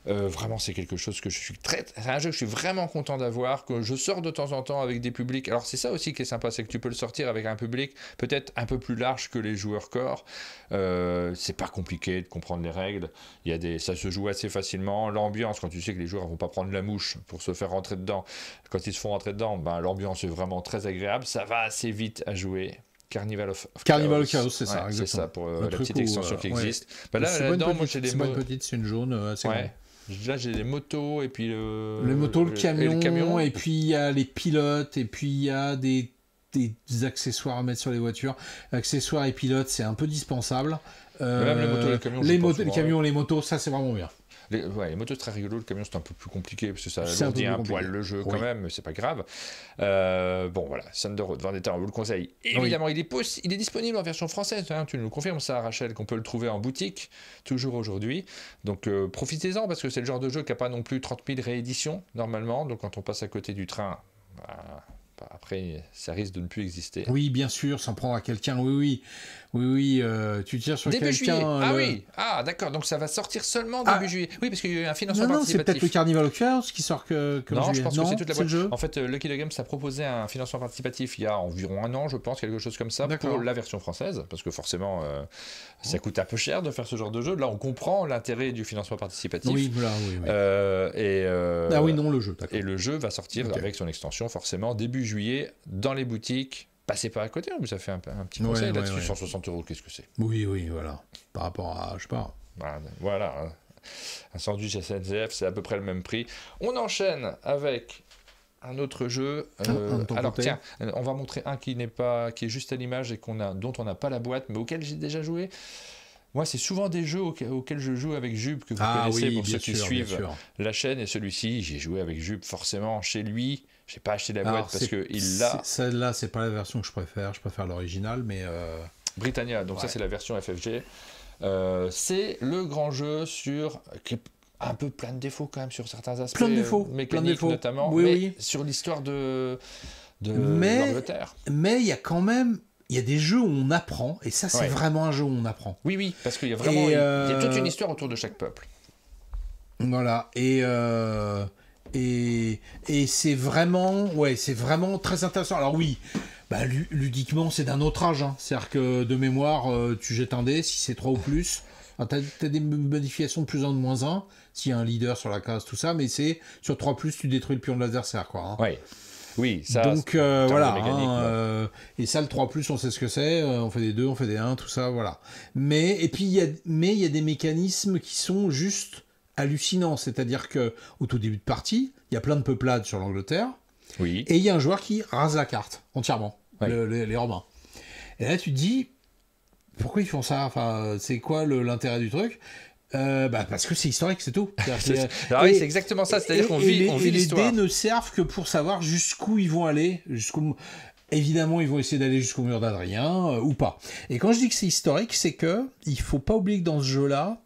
Vraiment, c'est quelque chose que c'est un jeu que je suis vraiment content d'avoir, que je sors de temps en temps avec des publics. Alors c'est ça aussi qui est sympa, c'est que tu peux le sortir avec un public peut-être un peu plus large que les joueurs corps. C'est pas compliqué de comprendre les règles. Ça se joue assez facilement. L'ambiance, quand tu sais que les joueurs vont pas prendre la mouche pour se faire rentrer dedans, quand ils se font rentrer dedans, l'ambiance est vraiment très agréable. Ça va assez vite à jouer. Carnival of Chaos, c'est ça, exactement. C'est ça pour la petite extension qui existe. Là-dedans, moi j'ai des mots. C'est pas une petite, c'est une jaune assez grande. Là, j'ai les motos, et puis les motos, le camion, et puis il y a les pilotes, et puis il y a des accessoires à mettre sur les voitures. Accessoires et pilotes, c'est un peu dispensable. Même les motos et les camions. Les camions, les motos, ça, c'est vraiment bien. Les motos, c'est très rigolo. Le camion, c'est un peu plus compliqué, parce que ça alourdit un poil le jeu quand même, mais c'est pas grave. Bon, voilà, Thunder Road Vendetta, on vous le conseille. Évidemment, il est disponible en version française. Hein, tu nous confirmes ça, Rachel, qu'on peut le trouver en boutique, toujours aujourd'hui. Donc, profitez-en, parce que c'est le genre de jeu qui n'a pas non plus 30 000 rééditions, normalement. Donc, quand on passe à côté du train... après, ça risque de ne plus exister. Oui, bien sûr, s'en prendre à quelqu'un, oui, tu tires sur début quelqu'un... juillet. D'accord, donc ça va sortir seulement début juillet. Oui, parce qu'il y a eu un financement participatif. Non, c'est peut-être le Carnival of Chaos qui sort que non, juillet. Je pense que c'est toute la boîte. Jeu. En fait, Lucky Luke Games a proposé un financement participatif il y a environ un an, je pense, quelque chose comme ça, pour la version française, parce que forcément, ça coûte un peu cher de faire ce genre de jeu. Là, on comprend l'intérêt du financement participatif. Oui. Le jeu, d'accord. Et le jeu va sortir avec son extension, forcément, début juillet, dans les boutiques. Passez pas à côté, on vous a fait un petit conseil là-dessus. 160 €, qu'est-ce que c'est? Oui, voilà. Par rapport à, je sais pas. Voilà. Un sandwich SNCF, c'est à peu près le même prix. On enchaîne avec un autre jeu. Alors tiens, on va montrer un qui est juste à l'image et dont on n'a pas la boîte, mais auquel j'ai déjà joué. Moi, c'est souvent des jeux auxquels je joue avec Jup, que vous connaissez pour ceux qui suivent la chaîne. Et celui-ci, j'ai joué avec Jup forcément chez lui. J'ai pas acheté la boîte parce qu'il l'a. Celle-là, c'est pas la version que je préfère. Je préfère l'original, mais. Britannia, donc ça, c'est la version FFG. C'est le grand jeu qui est un peu plein de défauts quand même sur certains aspects. Plein de défauts. Mécaniques notamment. Mais sur l'histoire de l'Angleterre. Mais il y a quand même. Il y a des jeux où on apprend, et ça, c'est vraiment un jeu où on apprend. Oui, parce qu'il y a vraiment il y a toute une histoire autour de chaque peuple. Voilà, et c'est vraiment très intéressant. Alors oui, ludiquement, c'est d'un autre âge. Hein. C'est-à-dire que de mémoire, tu jettes un dé, si c'est 3 ou plus. Tu as des modifications de plus 1 de moins 1, s'il y a un leader sur la case, tout ça, mais c'est sur 3 plus, tu détruis le pion de l'adversaire, quoi. Hein. Oui, ça. Donc voilà, et ça le 3+, on sait ce que c'est, on fait des 2, on fait des 1, tout ça, voilà. Mais il y a des mécanismes qui sont juste hallucinants, c'est-à-dire que au tout début de partie, il y a plein de peuplades sur l'Angleterre, et il y a un joueur qui rase la carte entièrement, les Romains. Et là tu te dis, pourquoi ils font ça? Enfin, c'est quoi l'intérêt du truc? Parce que c'est historique, c'est tout. C'est exactement ça, c'est-à-dire qu'on vit l'histoire. Les dés ne servent que pour savoir jusqu'où ils vont aller, évidemment, ils vont essayer d'aller jusqu'au mur d'Adrien, ou pas. Et quand je dis que c'est historique, c'est que il faut pas oublier que dans ce jeu-là,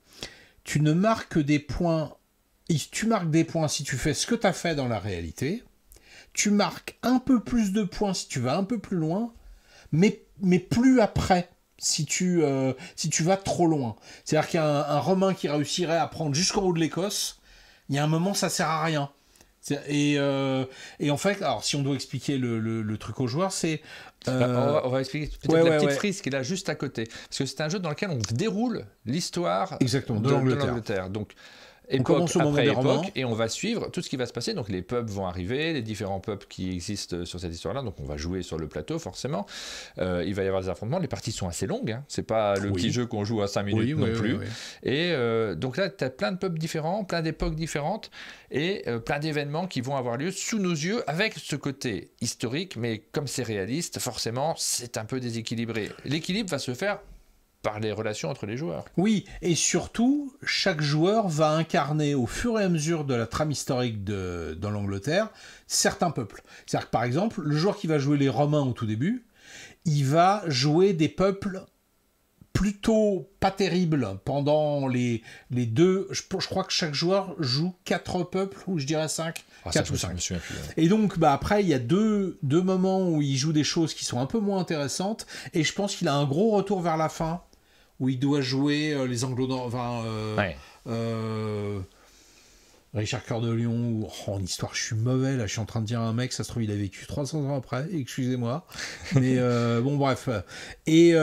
tu ne marques que des points. Tu marques des points si tu fais ce que tu as fait dans la réalité. Tu marques un peu plus de points si tu vas un peu plus loin, mais plus après. Si tu vas trop loin. C'est-à-dire qu'il y a un Romain qui réussirait à prendre jusqu'en haut de l'Écosse, il y a un moment, ça sert à rien. Et en fait, alors si on doit expliquer le truc aux joueurs, c'est... On va expliquer peut-être la petite frise qui est là juste à côté. Parce que c'est un jeu dans lequel on déroule l'histoire de l'Angleterre. Donc, époque après époque, et on va suivre tout ce qui va se passer. Donc les pubs vont arriver, les différents pubs qui existent sur cette histoire-là. Donc on va jouer sur le plateau forcément. Il va y avoir des affrontements. Les parties sont assez longues. Hein. C'est pas le petit jeu qu'on joue à 5 minutes non plus. Et donc là, tu as plein de pubs différents, plein d'époques différentes et plein d'événements qui vont avoir lieu sous nos yeux avec ce côté historique. Mais comme c'est réaliste, forcément, c'est un peu déséquilibré. L'équilibre va se faire par les relations entre les joueurs. Oui, et surtout, chaque joueur va incarner au fur et à mesure de la trame historique dans l'Angleterre certains peuples. C'est-à-dire que par exemple, le joueur qui va jouer les Romains au tout début, il va jouer des peuples plutôt pas terribles pendant les deux... Je crois que chaque joueur joue 4 peuples, ou je dirais 5. 4 ou 5. Et donc après, il y a deux moments où il joue des choses qui sont un peu moins intéressantes, et je pense qu'il a un gros retour vers la fin, où il doit jouer les Anglo-Normands, Richard Cœur de Lion, ou en histoire je suis mauvais, là je suis en train de dire à un mec, ça se trouve il a vécu 300 ans après, excusez-moi, mais bon bref, et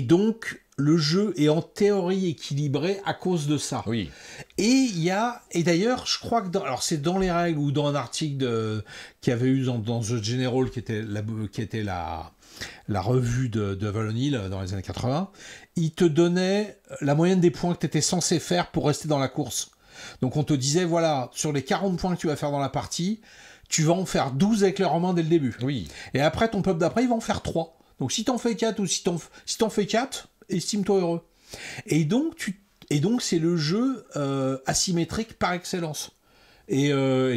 donc le jeu est en théorie équilibré à cause de ça. Oui. Et d'ailleurs, je crois que alors c'est dans les règles ou dans un article qu'il y avait eu dans The General, qui était la revue de Avalon Hill dans les années 80, il te donnait la moyenne des points que tu étais censé faire pour rester dans la course. Donc on te disait, voilà, sur les 40 points que tu vas faire dans la partie, tu vas en faire 12 avec les Romains dès le début. Oui. Et après, ton peuple d'après, il va en faire 3. Donc si t'en fais 4 ou si t'en fais 4, estime-toi heureux. Et donc c'est le jeu asymétrique par excellence. Et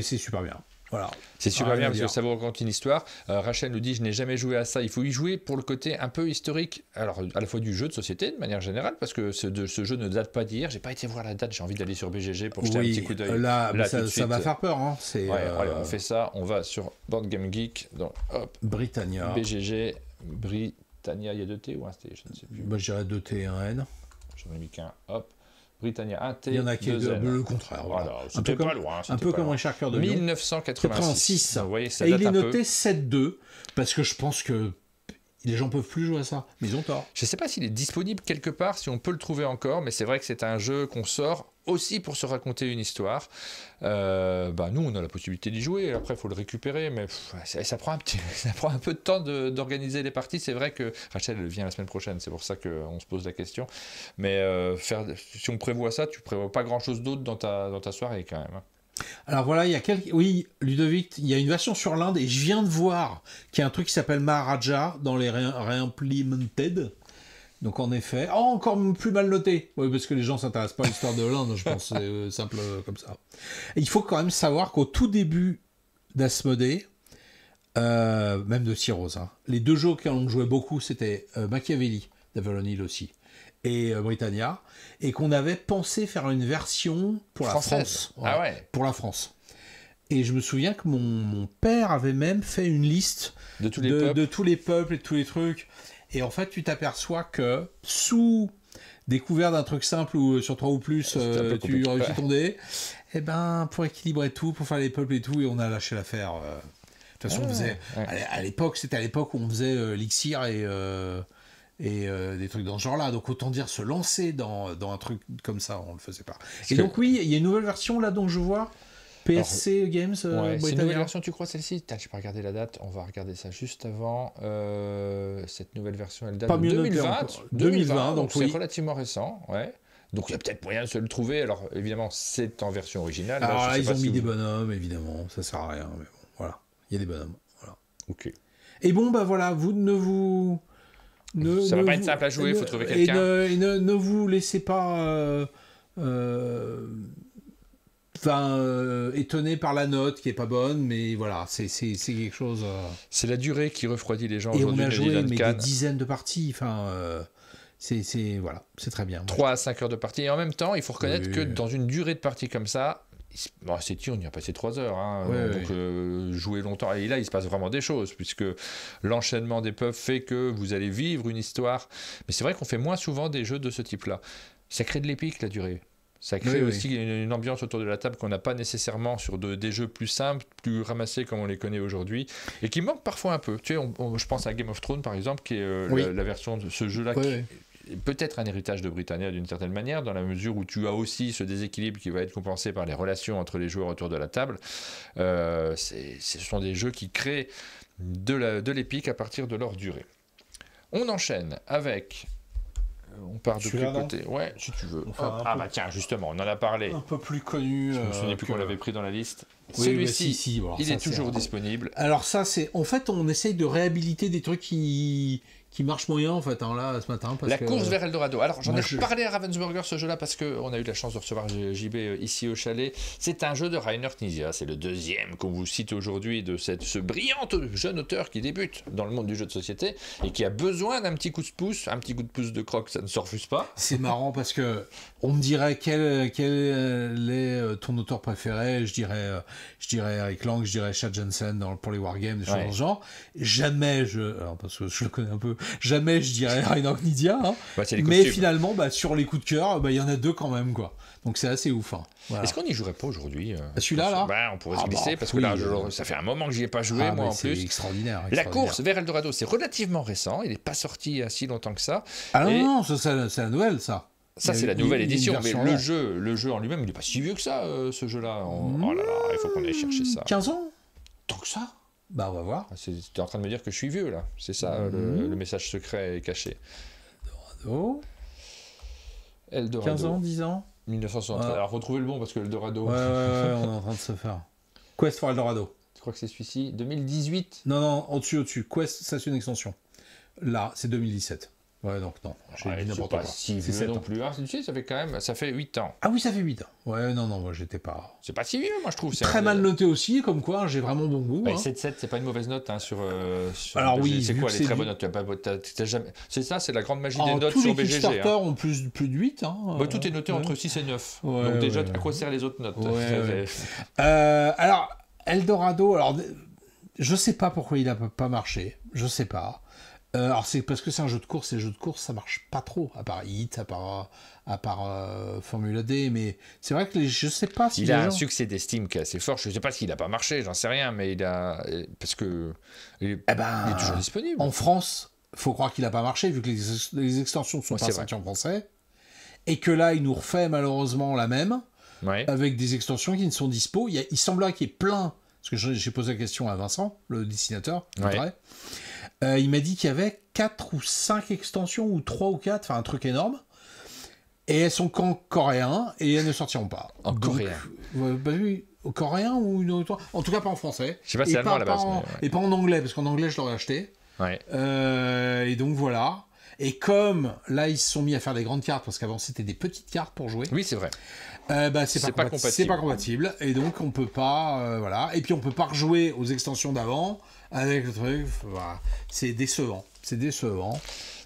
c'est super bien. Voilà. C'est super bien parce que ça vous raconte une histoire. Rachel nous dit, je n'ai jamais joué à ça. Il faut y jouer pour le côté un peu historique, alors à la fois du jeu de société de manière générale, parce que ce jeu ne date pas d'hier. J'ai pas été voir la date, j'ai envie d'aller sur BGG pour jeter un petit coup d'œil. Là ça va faire peur. Hein. Allez, on fait ça, on va sur Board Game Geek, donc hop, Britannia. BGG, Britannia, il y a 2 T ou un T, je ne sais plus. Moi je dirais 2 T et un N. J'en ai mis qu'un, hop. Britannia, un T, il y en a qui est le contraire. Voilà. C'était pas loin. Un peu comme Richard Cœur de Lion. 1986. Vous voyez, ça et date il est un noté peu. 7-2, parce que je pense que les gens peuvent plus jouer à ça. Mais ils ont tort. Je ne sais pas s'il est disponible quelque part, si on peut le trouver encore, mais c'est vrai que c'est un jeu qu'on sort aussi pour se raconter une histoire. Nous, on a la possibilité d'y jouer. Après, il faut le récupérer, mais ça prend un peu de temps d'organiser les parties. C'est vrai que Rachel elle vient la semaine prochaine, c'est pour ça qu'on se pose la question. Mais si on prévoit ça, tu prévois pas grand-chose d'autre dans ta soirée quand même. Alors voilà, oui, Ludovic, il y a une version sur l'Inde, et je viens de voir qu'il y a un truc qui s'appelle Maharaja dans les Reimplemented. Donc en effet, encore plus mal noté. Oui, parce que les gens s'intéressent pas à l'histoire de l'Inde, je pense, c'est simple comme ça. Et il faut quand même savoir qu'au tout début d'Asmodée, même de Cyrose, les 2 jeux auxquels on jouait beaucoup, c'était Machiavelli, d'Avalon Hill aussi, et Britannia, et qu'on avait pensé faire une version pour la France. Pour la France. Et je me souviens que mon père avait même fait une liste de tous les peuples et de tous les trucs. Et en fait, tu t'aperçois que sous découvert d'un truc simple ou sur 3 ou plus, tu réussis ton dé, et pour équilibrer tout, pour faire les peuples et tout, et on a lâché l'affaire. De toute façon, on faisait, à l'époque, c'était à l'époque où on faisait l'Elixir et des trucs dans ce genre-là. Donc autant dire se lancer dans un truc comme ça, on le faisait pas. Donc oui, il y a une nouvelle version là dont je vois. PSC Games, c'est une nouvelle version, tu crois, celle-ci? Je n'ai pas regardé la date, on va regarder ça juste avant. Cette nouvelle version, elle date de 2020, donc c'est relativement récent. Ouais. Donc il y a peut-être moyen de se le trouver. Alors évidemment, c'est en version originale. Alors là, ils ont mis des bonhommes, évidemment, ça sert à rien. Mais bon, voilà, il y a des bonhommes. Voilà. Ok. Et bon, voilà, vous ça va pas être simple à jouer, il faut trouver quelqu'un. Et ne vous laissez pas étonné par la note qui est pas bonne, mais voilà, c'est quelque chose. C'est la durée qui refroidit les gens et aujourd'hui. On a joué des dizaines de parties. Voilà, c'est très bien. 3 à 5 heures de partie. Et en même temps, il faut reconnaître que dans une durée de partie comme ça, on y a passé 3 heures. Donc jouer longtemps. Et là, il se passe vraiment des choses, puisque l'enchaînement des puffs fait que vous allez vivre une histoire. Mais c'est vrai qu'on fait moins souvent des jeux de ce type-là. Ça crée de l'épique, la durée. Ça crée aussi une ambiance autour de la table qu'on n'a pas nécessairement sur des jeux plus simples, plus ramassés comme on les connaît aujourd'hui, et qui manquent parfois un peu. Tu sais, je pense à Game of Thrones, par exemple, qui est la version de ce jeu-là qui est peut-être un héritage de Britannia d'une certaine manière, dans la mesure où tu as aussi ce déséquilibre qui va être compensé par les relations entre les joueurs autour de la table. Ce sont des jeux qui créent de l'épique à partir de leur durée. On enchaîne avec... On part de quel côté? Ouais, si tu veux. Bah tiens, justement, on en a parlé. Un peu plus connu. Je me souviens plus qu'on l'avait pris dans la liste. Celui-ci, il est toujours disponible. Alors ça, c'est... En fait, on essaye de réhabiliter des trucs qui marchent moyen, en fait, là, ce matin. La course vers Eldorado. Alors, j'en ai parlé à Ravensburger, ce jeu-là, parce qu'on a eu la chance de recevoir JB ici au chalet. C'est un jeu de Rainer Knizia. C'est le deuxième qu'on vous cite aujourd'hui de ce brillant jeune auteur qui débute dans le monde du jeu de société et qui a besoin d'un petit coup de pouce. Un petit coup de pouce de croc, ça ne se refuse pas. C'est marrant parce que on me dirait quel est ton auteur préféré. Je dirais Eric Lang, je dirais Chad Jensen pour les wargames, des choses dans ce genre. Jamais parce que je le connais un peu, jamais je dirais Rainer Knizia, mais finalement, sur les coups de cœur, il y en a deux quand même, quoi. Donc c'est assez ouf. Voilà. Est-ce qu'on n'y jouerait pas aujourd'hui celui-là, là on pourrait se glisser, parce que là, ça fait un moment que j'y ai pas joué, moi, en plus. C'est extraordinaire. La course vers Eldorado, c'est relativement récent, il n'est pas sorti il y a si longtemps que ça. Ah non, c'est la nouvelle, ça. Ça, c'est la nouvelle édition, mais le jeu en lui-même, il n'est pas si vieux que ça, ce jeu-là. Oh là là, il faut qu'on aille chercher ça. 15 ans? Tant que ça? On va voir. Tu es en train de me dire que je suis vieux, là. C'est ça, le message secret est caché. Eldorado. 15 ans, 10 ans 1973. Alors, retrouvez le bon, parce que Eldorado... Ouais, on est en train de se faire. Quest for Eldorado. Tu crois que c'est celui-ci 2018? Non, au-dessus. Quest, ça, c'est une extension. Là, c'est 2017. Ouais, donc non, j'ai dit n'importe quoi. Si vieux non plus. Tu sais, ça fait 8 ans. Ah oui, ça fait 8 ans. Ouais, non, moi j'étais pas... C'est pas si vieux, moi je trouve. Très mal noté aussi, comme quoi j'ai vraiment bon goût. 7-7, c'est pas une mauvaise note sur Alors oui, c'est quoi les très bonnes notes? C'est ça, c'est la grande magie des notes sur BGG. Tous les Kickstarter ont plus de 8. Tout est noté entre 6 et 9. Donc déjà, à quoi servent les autres notes? Alors, Eldorado, je sais pas pourquoi il a pas marché. Je sais pas. Alors c'est parce que c'est un jeu de course, et les jeux de course ça marche pas trop, à part Hit, à part Formula D, mais c'est vrai que je sais pas si il a un succès d'estime qui est assez fort. Je sais pas s'il a pas marché, j'en sais rien, mais parce que il est toujours disponible. En France, faut croire qu'il a pas marché vu que les extensions sont pas sorties en français, et que là il nous refait malheureusement la même avec des extensions qui ne sont dispo. Il semblerait qu'il y ait plein, parce que j'ai posé la question à Vincent, le dessinateur, il m'a dit qu'il y avait 4 ou 5 extensions, ou 3 ou 4, enfin un truc énorme, et elles sont qu'en coréen, et elles ne sortiront pas. En coréen oui, au coréen ou une autre... En tout cas pas en français. Je sais pas si c'est allemand à la base. Et pas en anglais, parce qu'en anglais je l'aurais acheté. Et donc voilà. Et comme là ils se sont mis à faire des grandes cartes, parce qu'avant c'était des petites cartes pour jouer. Oui, c'est vrai. C'est pas compatible, et donc on peut pas voilà, et puis on peut pas rejouer aux extensions d'avant avec le truc, voilà. C'est décevant.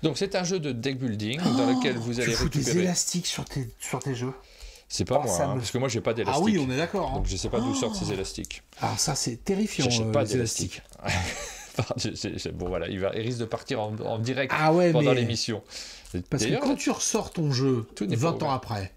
Donc c'est un jeu de deck building dans lequel vous allez récupérer des élastiques sur tes jeux. C'est pas moi, parce que moi j'ai pas d'élastique. Ah oui, on est d'accord. Donc je sais pas d'où sortent ces élastiques. Alors ça c'est terrifiant. J'achète pas d'élastique. Bon voilà, il risque de partir en direct pendant l'émission. Parce que quand tu ressors ton jeu 20 ans après,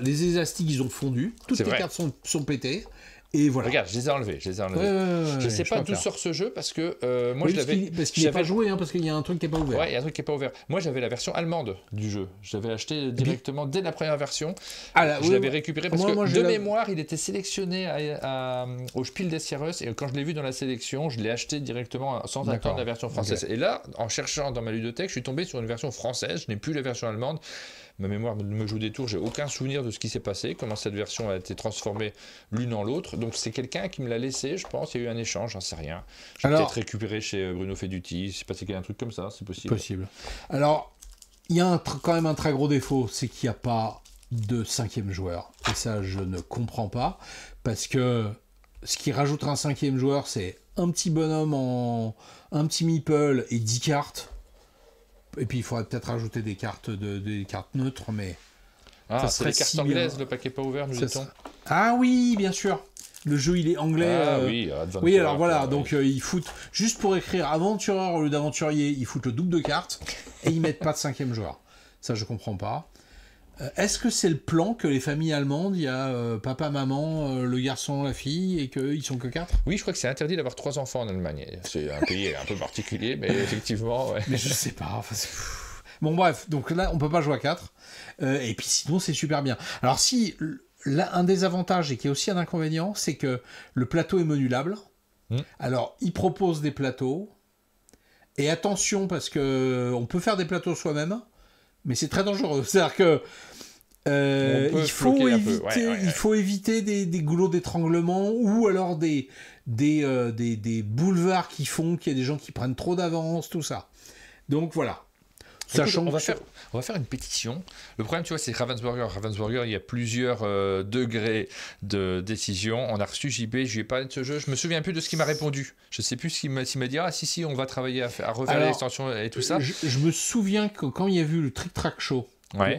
les élastiques ils ont fondu, toutes tes cartes sont pétées. Et voilà. Regarde, je les ai enlevés. Je sais pas d'où sort ce jeu parce que moi je l'avais. Parce qu'il n'est pas joué, parce qu'il y a un truc qui n'est pas ouvert. Ouais, il y a un truc qui n'est pas ouvert. Moi j'avais la version allemande du jeu. Je l'avais acheté directement dès la première version. Je l'avais récupéré parce que de mémoire il était sélectionné au Spiel des Jahres, et quand je l'ai vu dans la sélection, je l'ai acheté directement sans attendre la version française. Et là, en cherchant dans ma ludothèque, je suis tombé sur une version française. Je n'ai plus la version allemande. Ma mémoire me joue des tours, j'ai aucun souvenir de ce qui s'est passé, comment cette version a été transformée l'une en l'autre. Donc c'est quelqu'un qui me l'a laissé, je pense, il y a eu un échange, j'en sais rien. J'ai peut-être récupéré chez Bruno Feduti, il s'est passé un truc comme ça, c'est possible. Alors, il y a quand même un très gros défaut, c'est qu'il n'y a pas de 5e joueur. Et ça, je ne comprends pas, parce que ce qui rajoutera un 5e joueur, c'est un petit bonhomme un petit meeple et 10 cartes. Et puis il faudrait peut-être rajouter des cartes neutres, mais ça serait les cartes anglaises, le paquet pas ouvert, nous dit-on. Ah oui, bien sûr. Le jeu il est anglais. Oui, alors voilà, donc ils foutent juste pour écrire aventureur au lieu d'aventurier, ils foutent le double de cartes et ils mettent pas de 5e joueur. Ça je comprends pas. Est-ce que c'est le plan que les familles allemandes, il y a papa, maman, le garçon, la fille, et qu'ils sont que 4? Oui, je crois que c'est interdit d'avoir 3 enfants en Allemagne. C'est un pays un peu particulier, mais effectivement... Ouais. Mais je sais pas, enfin, bon bref, donc là on peut pas jouer à 4, et puis sinon c'est super bien. Alors si, là, un des avantages, et qui est aussi un inconvénient, c'est que le plateau est modulable. Alors ils proposent des plateaux, et attention parce que on peut faire des plateaux soi-même, mais c'est très dangereux. C'est-à-dire que il faut éviter des goulots d'étranglement, ou alors des boulevards qui font qu'il y a des gens qui prennent trop d'avance, tout ça. Donc voilà. Sachant on va faire une pétition. Le problème, tu vois, c'est Ravensburger, il y a plusieurs degrés de décision. On a reçu JB, je lui ai parlé de ce jeu. Je me souviens plus de ce qu'il m'a répondu. Je sais plus s'il m'a dit « Ah si, on va travailler à refaire l'extension et tout ça. » Je me souviens que quand il y a eu le Trick Track Show,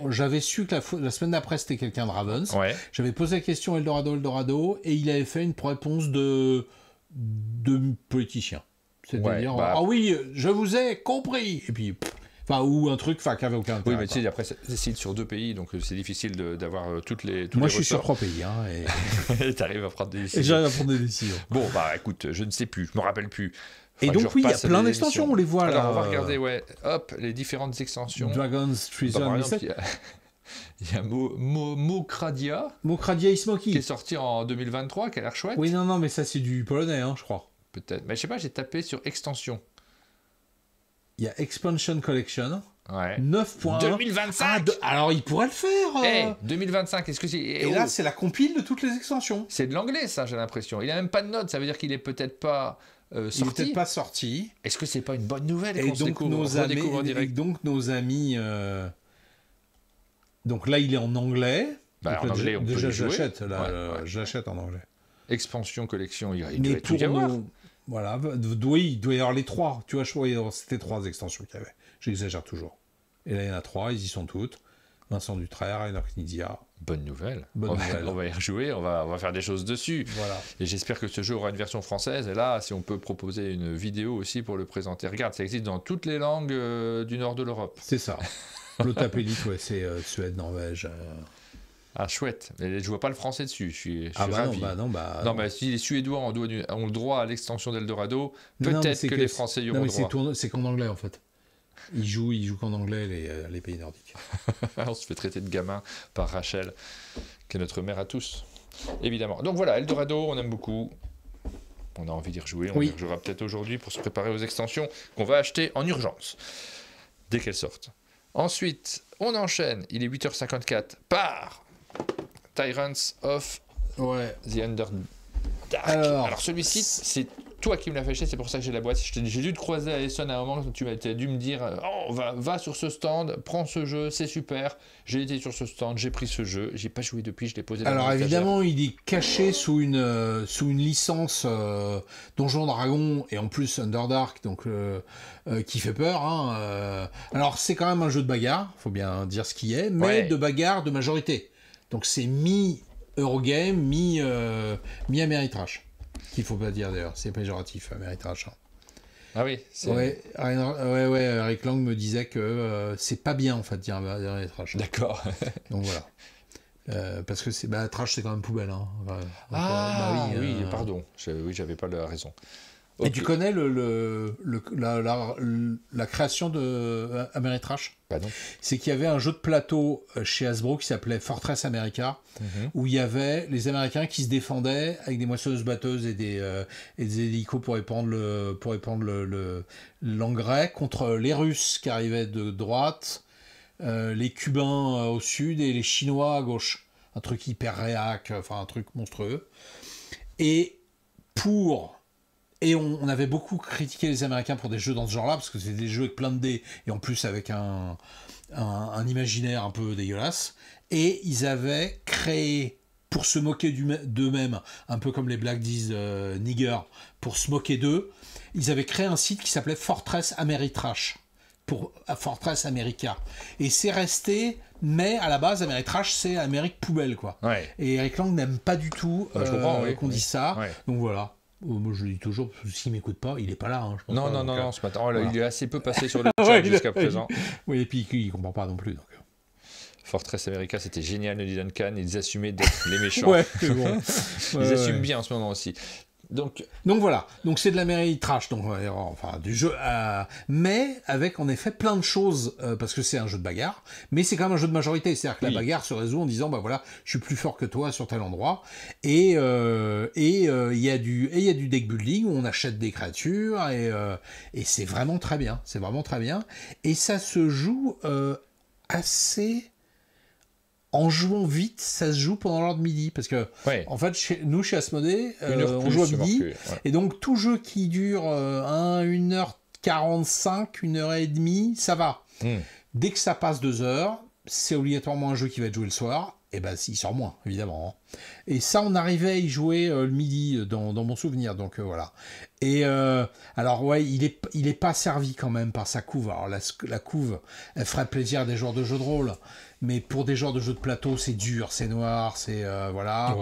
j'avais su que la semaine d'après c'était quelqu'un de Ravens. J'avais posé la question Eldorado, et il avait fait une réponse de politicien. C'est-à-dire ah oui, je vous ai compris. Et puis enfin, ou un truc qui avait aucun intérêt. Oui, mais tu sais, après, c'est décide sur 2 pays, donc c'est difficile d'avoir tous les Moi, je suis sur 3 pays. Et tu arrives à prendre des décisions. Et j'arrive à prendre des décisions. Bon, écoute, je ne sais plus, je me rappelle plus. Et donc, oui, il y a plein d'extensions, on les voit là. Alors, on va regarder, hop, les différentes extensions. Dragon's Treasure. Il y a Mokradia. Mokradia et Smoky. Qui est sorti en 2023, qui a l'air chouette. Oui, non, mais ça, c'est du polonais, je crois. Peut-être. Mais je sais pas, j'ai tapé sur extension. Il y a Expansion Collection. 9.1. 2025. Alors, il pourrait le faire. 2025, est-ce que c'est... Et là, c'est la compile de toutes les extensions. C'est de l'anglais, ça, j'ai l'impression. Il n'a même pas de note, ça veut dire qu'il est peut-être pas sorti. Il n'est peut-être pas sorti. Est-ce que c'est pas une bonne nouvelle et donc nos amis... Donc là, il est en anglais. En anglais, on peut le jouer. J'achète en anglais. Expansion, collection, il doit tout y avoir. Voilà, il doit y avoir les 3. Tu vois, c'était 3 extensions qu'il y avait. J'exagère toujours. Et là, il y en a 3, ils y sont toutes. Vincent Dutrère, Rainer Knizia. Bonne nouvelle. On va y rejouer, on va faire des choses dessus. Voilà. Et j'espère que ce jeu aura une version française. Et là, si on peut proposer une vidéo aussi pour le présenter. Regarde, ça existe dans toutes les langues du nord de l'Europe. C'est ça. L'Otapélit, c'est Suède, Norvège. Ah, chouette. Mais je vois pas le français dessus. Je suis ravi. Non, mais si les Suédois ont le droit à l'extension d'Eldorado, peut-être que les Français y auront droit. C'est qu'en anglais, en fait. Ils jouent qu'en anglais, les pays nordiques. On se fait traiter de gamin par Rachel, qui est notre mère à tous, évidemment. Donc voilà, Eldorado, on aime beaucoup. On a envie d'y rejouer. On y rejouera peut-être aujourd'hui pour se préparer aux extensions qu'on va acheter en urgence, dès qu'elles sortent. Ensuite, on enchaîne. Il est 8h54 par Tyrants of the Underdark. Alors celui-ci, c'est toi qui me l'as fait acheter, c'est pour ça que j'ai la boîte. J'ai dû te croiser à Essen à un moment, tu as dû me dire va sur ce stand, prends ce jeu, c'est super. J'ai été sur ce stand, j'ai pris ce jeu, j'ai pas joué depuis, je l'ai posé dans Alors évidemment, il est caché sous une licence Donjons Dragons et en plus Underdark, donc qui fait peur. Alors c'est quand même un jeu de bagarre, faut bien dire ce qui est, mais de bagarre de majorité. Donc c'est mi-Eurogame, mi-Ameritrash. Qu'il faut pas dire d'ailleurs, c'est péjoratif, Ameritrash. Ah oui, c'est... Eric Lang me disait que c'est pas bien en fait dire Ameritrash. D'accord. Donc voilà. Parce que trash c'est quand même poubelle. Oui, pardon. J'avais pas la raison. Okay. Et tu connais la création de Ameritrash ? Non. C'est qu'il y avait un jeu de plateau chez Hasbro qui s'appelait Fortress America, où il y avait les Américains qui se défendaient avec des moissonneuses-batteuses et des hélicos pour répandre l'engrais contre les Russes qui arrivaient de droite, les Cubains au sud et les Chinois à gauche. Un truc hyper réac, enfin un truc monstrueux. Et on avait beaucoup critiqué les Américains pour des jeux dans ce genre-là, parce que c'est des jeux avec plein de dés, et en plus avec un imaginaire un peu dégueulasse. Et ils avaient créé, pour se moquer d'eux-mêmes, un peu comme les Black disent Nigger, pour se moquer d'eux, ils avaient créé un site qui s'appelait Fortress Ameritrash, pour Fortress America. Et c'est resté, mais à la base, Ameritrash, c'est Amérique poubelle, quoi. Ouais. Et Eric Lang n'aime pas du tout qu'on dise ça. Ouais. Donc voilà. Moi, je le dis toujours, parce que s'il ne m'écoute pas, il n'est pas là. Je pense non, ce matin, il est assez peu passé sur le chat jusqu'à présent. Oui, et puis il ne comprend pas non plus. Donc. Fortress America, c'était génial, nous dit Duncan. Ils assumaient d'être les méchants. Ouais, c'est bon. Ils assument bien en ce moment aussi. Donc voilà, donc c'est de la mairie trash, donc enfin du jeu, mais avec en effet plein de choses, parce que c'est un jeu de bagarre, mais c'est quand même un jeu de majorité, c'est-à-dire que la bagarre se résout en disant bah voilà, je suis plus fort que toi sur tel endroit, et il y a du deck building où on achète des créatures et c'est vraiment très bien, et ça se joue assez. En jouant vite, ça se joue pendant l'heure de midi, parce que en fait, chez Asmodée, on joue à midi, et donc tout jeu qui dure 1h45, 1h30, ça va. Dès que ça passe 2 heures, c'est obligatoirement un jeu qui va être joué le soir, et ben il sort moins, évidemment. Et ça, on arrivait à y jouer le midi, dans mon souvenir, donc voilà. Et alors ouais, il est pas servi quand même par sa couve. Alors la couve, elle ferait plaisir à des joueurs de jeux de rôle, mais pour des joueurs de jeux de plateau, c'est dur, c'est noir, c'est voilà.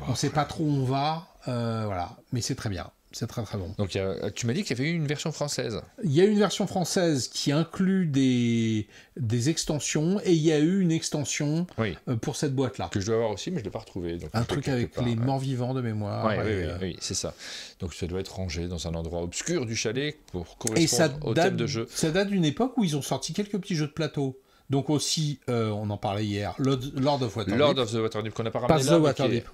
On sait pas trop où on va, voilà. Mais c'est très bien. C'est très très bon. Donc tu m'as dit qu'il y avait eu une version française. Il y a une version française qui inclut des extensions, et il y a eu une extension pour cette boîte-là. Que je dois avoir aussi, mais je ne l'ai pas retrouvée. Donc un truc avec les morts-vivants de mémoire. Oui, c'est ça. Donc ça doit être rangé dans un endroit obscur du chalet pour correspondre au thème de jeu. Ça date d'une époque où ils ont sorti quelques petits jeux de plateau. Donc aussi, on en parlait hier, Lord of Waterdeep. Lord of the Waterdeep, qu'on n'a pas ramené là. Waterdeep,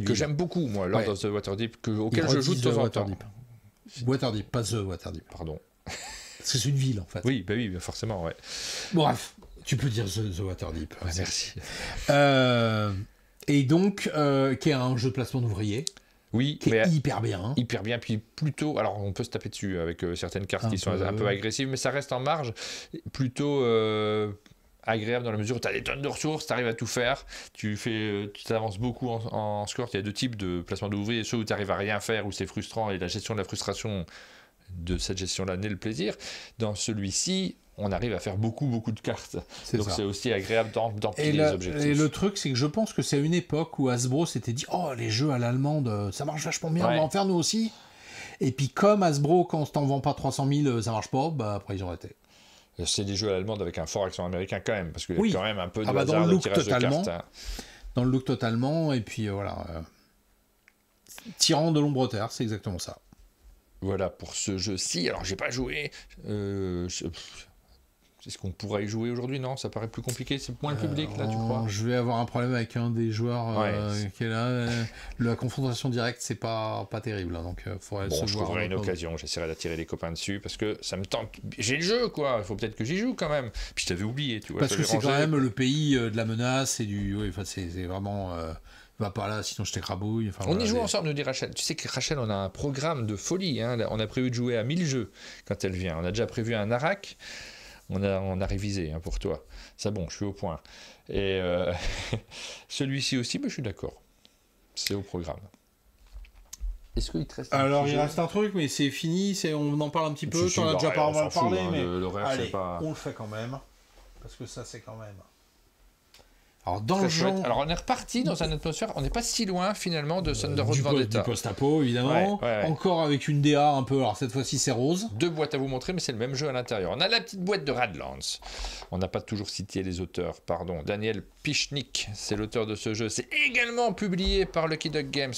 que j'aime beaucoup, moi, Lord of the Waterdeep, auquel je joue de temps en temps. Waterdeep, pas The Waterdeep. Pardon. Parce que c'est une ville, en fait. Oui, forcément, ouais. Bref, tu peux dire The Waterdeep. Merci. Et donc, qui est un jeu de placement d'ouvriers. Oui, qui est hyper bien. Hyper bien, puis plutôt... Alors, on peut se taper dessus avec certaines cartes qui sont un peu agressives, mais ça reste en marge, plutôt agréable dans la mesure où tu as des tonnes de ressources, tu arrives à tout faire, tu t'avances beaucoup en score. Il y a 2 types de placement d'ouvriers, ceux où tu arrives à rien faire, où c'est frustrant, et la gestion de la frustration de cette gestion-là naît le plaisir. Dans celui-ci, on arrive à faire beaucoup de cartes. Donc c'est aussi agréable d'empiler les objectifs. Et le truc, c'est que je pense que c'est à une époque où Hasbro s'était dit « Oh, les jeux à l'allemande, ça marche vachement bien, on va en faire nous aussi ». Et puis comme Hasbro, quand t'en vends pas 300 000, ça marche pas, bah après ils ont arrêté. C'est des jeux à l'allemande avec un fort accent américain quand même, parce qu'il y a quand même un peu de hasard dans le de look tirage totalement, de cartes. Dans le look totalement, et puis voilà. Tyran de l'ombre terre, c'est exactement ça. Voilà pour ce jeu-ci. Alors j'ai pas joué. Est-ce qu'on pourra y jouer aujourd'hui? Non, ça paraît plus compliqué. C'est moins le public là, tu crois? Je vais avoir un problème avec un des joueurs qui est là. La confrontation directe, c'est pas terrible. Donc faudrait se je voir. trouverai une occasion. J'essaierai d'attirer les copains dessus parce que ça me tente. J'ai le jeu, quoi. Il faut peut-être que j'y joue quand même. Puis je t'avais oublié, tu vois. Parce que c'est quand même le pays de la menace et du. Oui, enfin, c'est vraiment. Va pas là, sinon je t'écrabouille. Enfin, on y joue ensemble, nous dit Rachel. Tu sais que Rachel, on a un programme de folie. Hein. On a prévu de jouer à 1000 jeux quand elle vient. On a déjà prévu un Arak. On a révisé pour toi. Ça, bon, je suis au point. Et celui-ci aussi, je suis d'accord. C'est au programme. Est-ce qu'il te reste un Alors, il reste un truc, mais c'est fini. On en parle un petit peu. Tu en as déjà pas mal parlé, mais allez, on le fait quand même. Parce que ça, c'est quand même... Alors, dans le genre... Alors, on est reparti dans une atmosphère, on n'est pas si loin finalement de Thunderbolt Vendetta. Du post-apo, évidemment. Ouais. Encore avec une DA un peu, alors cette fois-ci c'est rose. 2 boîtes à vous montrer, mais c'est le même jeu à l'intérieur. On a la petite boîte de Radlands. On n'a pas toujours cité les auteurs, pardon. Daniel Pichnik, c'est l'auteur de ce jeu. C'est également publié par Lucky Duck Games.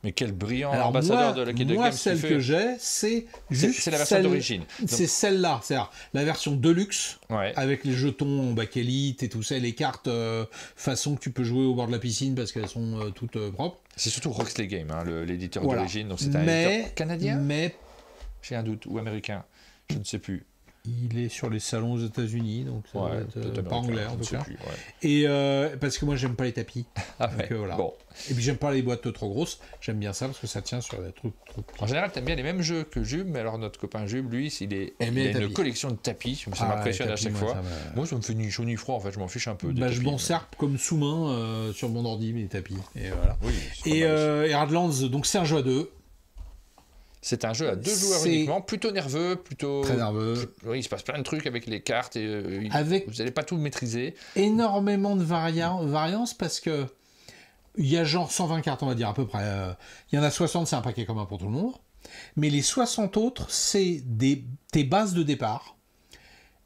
Mais quel brillant ambassadeur de Lucky Duck Games. Moi, celle que j'ai, c'est la version d'origine. C'est celle-là, c'est-à-dire la version Deluxe, avec les jetons bakélite et tout ça, les cartes façon que tu peux jouer au bord de la piscine parce qu'elles sont toutes propres. C'est surtout Roxley Game, l'éditeur d'origine, donc c'est un éditeur canadien. Mais j'ai un doute, ou américain, je ne sais plus. Il est sur les salons aux États-Unis, donc ça doit être pas anglais en tout cas. Plus, Et parce que moi j'aime pas les tapis. Donc, voilà. Bon. Et puis j'aime pas les boîtes trop grosses. J'aime bien ça parce que ça tient sur des trucs. En général, t'aimes bien les mêmes jeux que Jube, mais alors notre copain Jube, lui, il a une collection de tapis. Ça m'impressionne à chaque fois. Moi, ça me fait ni chaud ni froid. En fait, je m'en fiche un peu. Je m'en sers comme sous-main sur mon ordi, mes tapis. Et voilà. Et Radlands, donc c'est un jeu à 2. C'est un jeu à 2 joueurs uniquement, plutôt nerveux, plutôt... Très nerveux. Oui, il se passe plein de trucs avec les cartes et vous n'allez pas tout maîtriser. Énormément de variance parce que il y a genre 120 cartes, on va dire à peu près. Il y en a 60, c'est un paquet commun pour tout le monde. Mais les 60 autres, c'est tes bases de départ.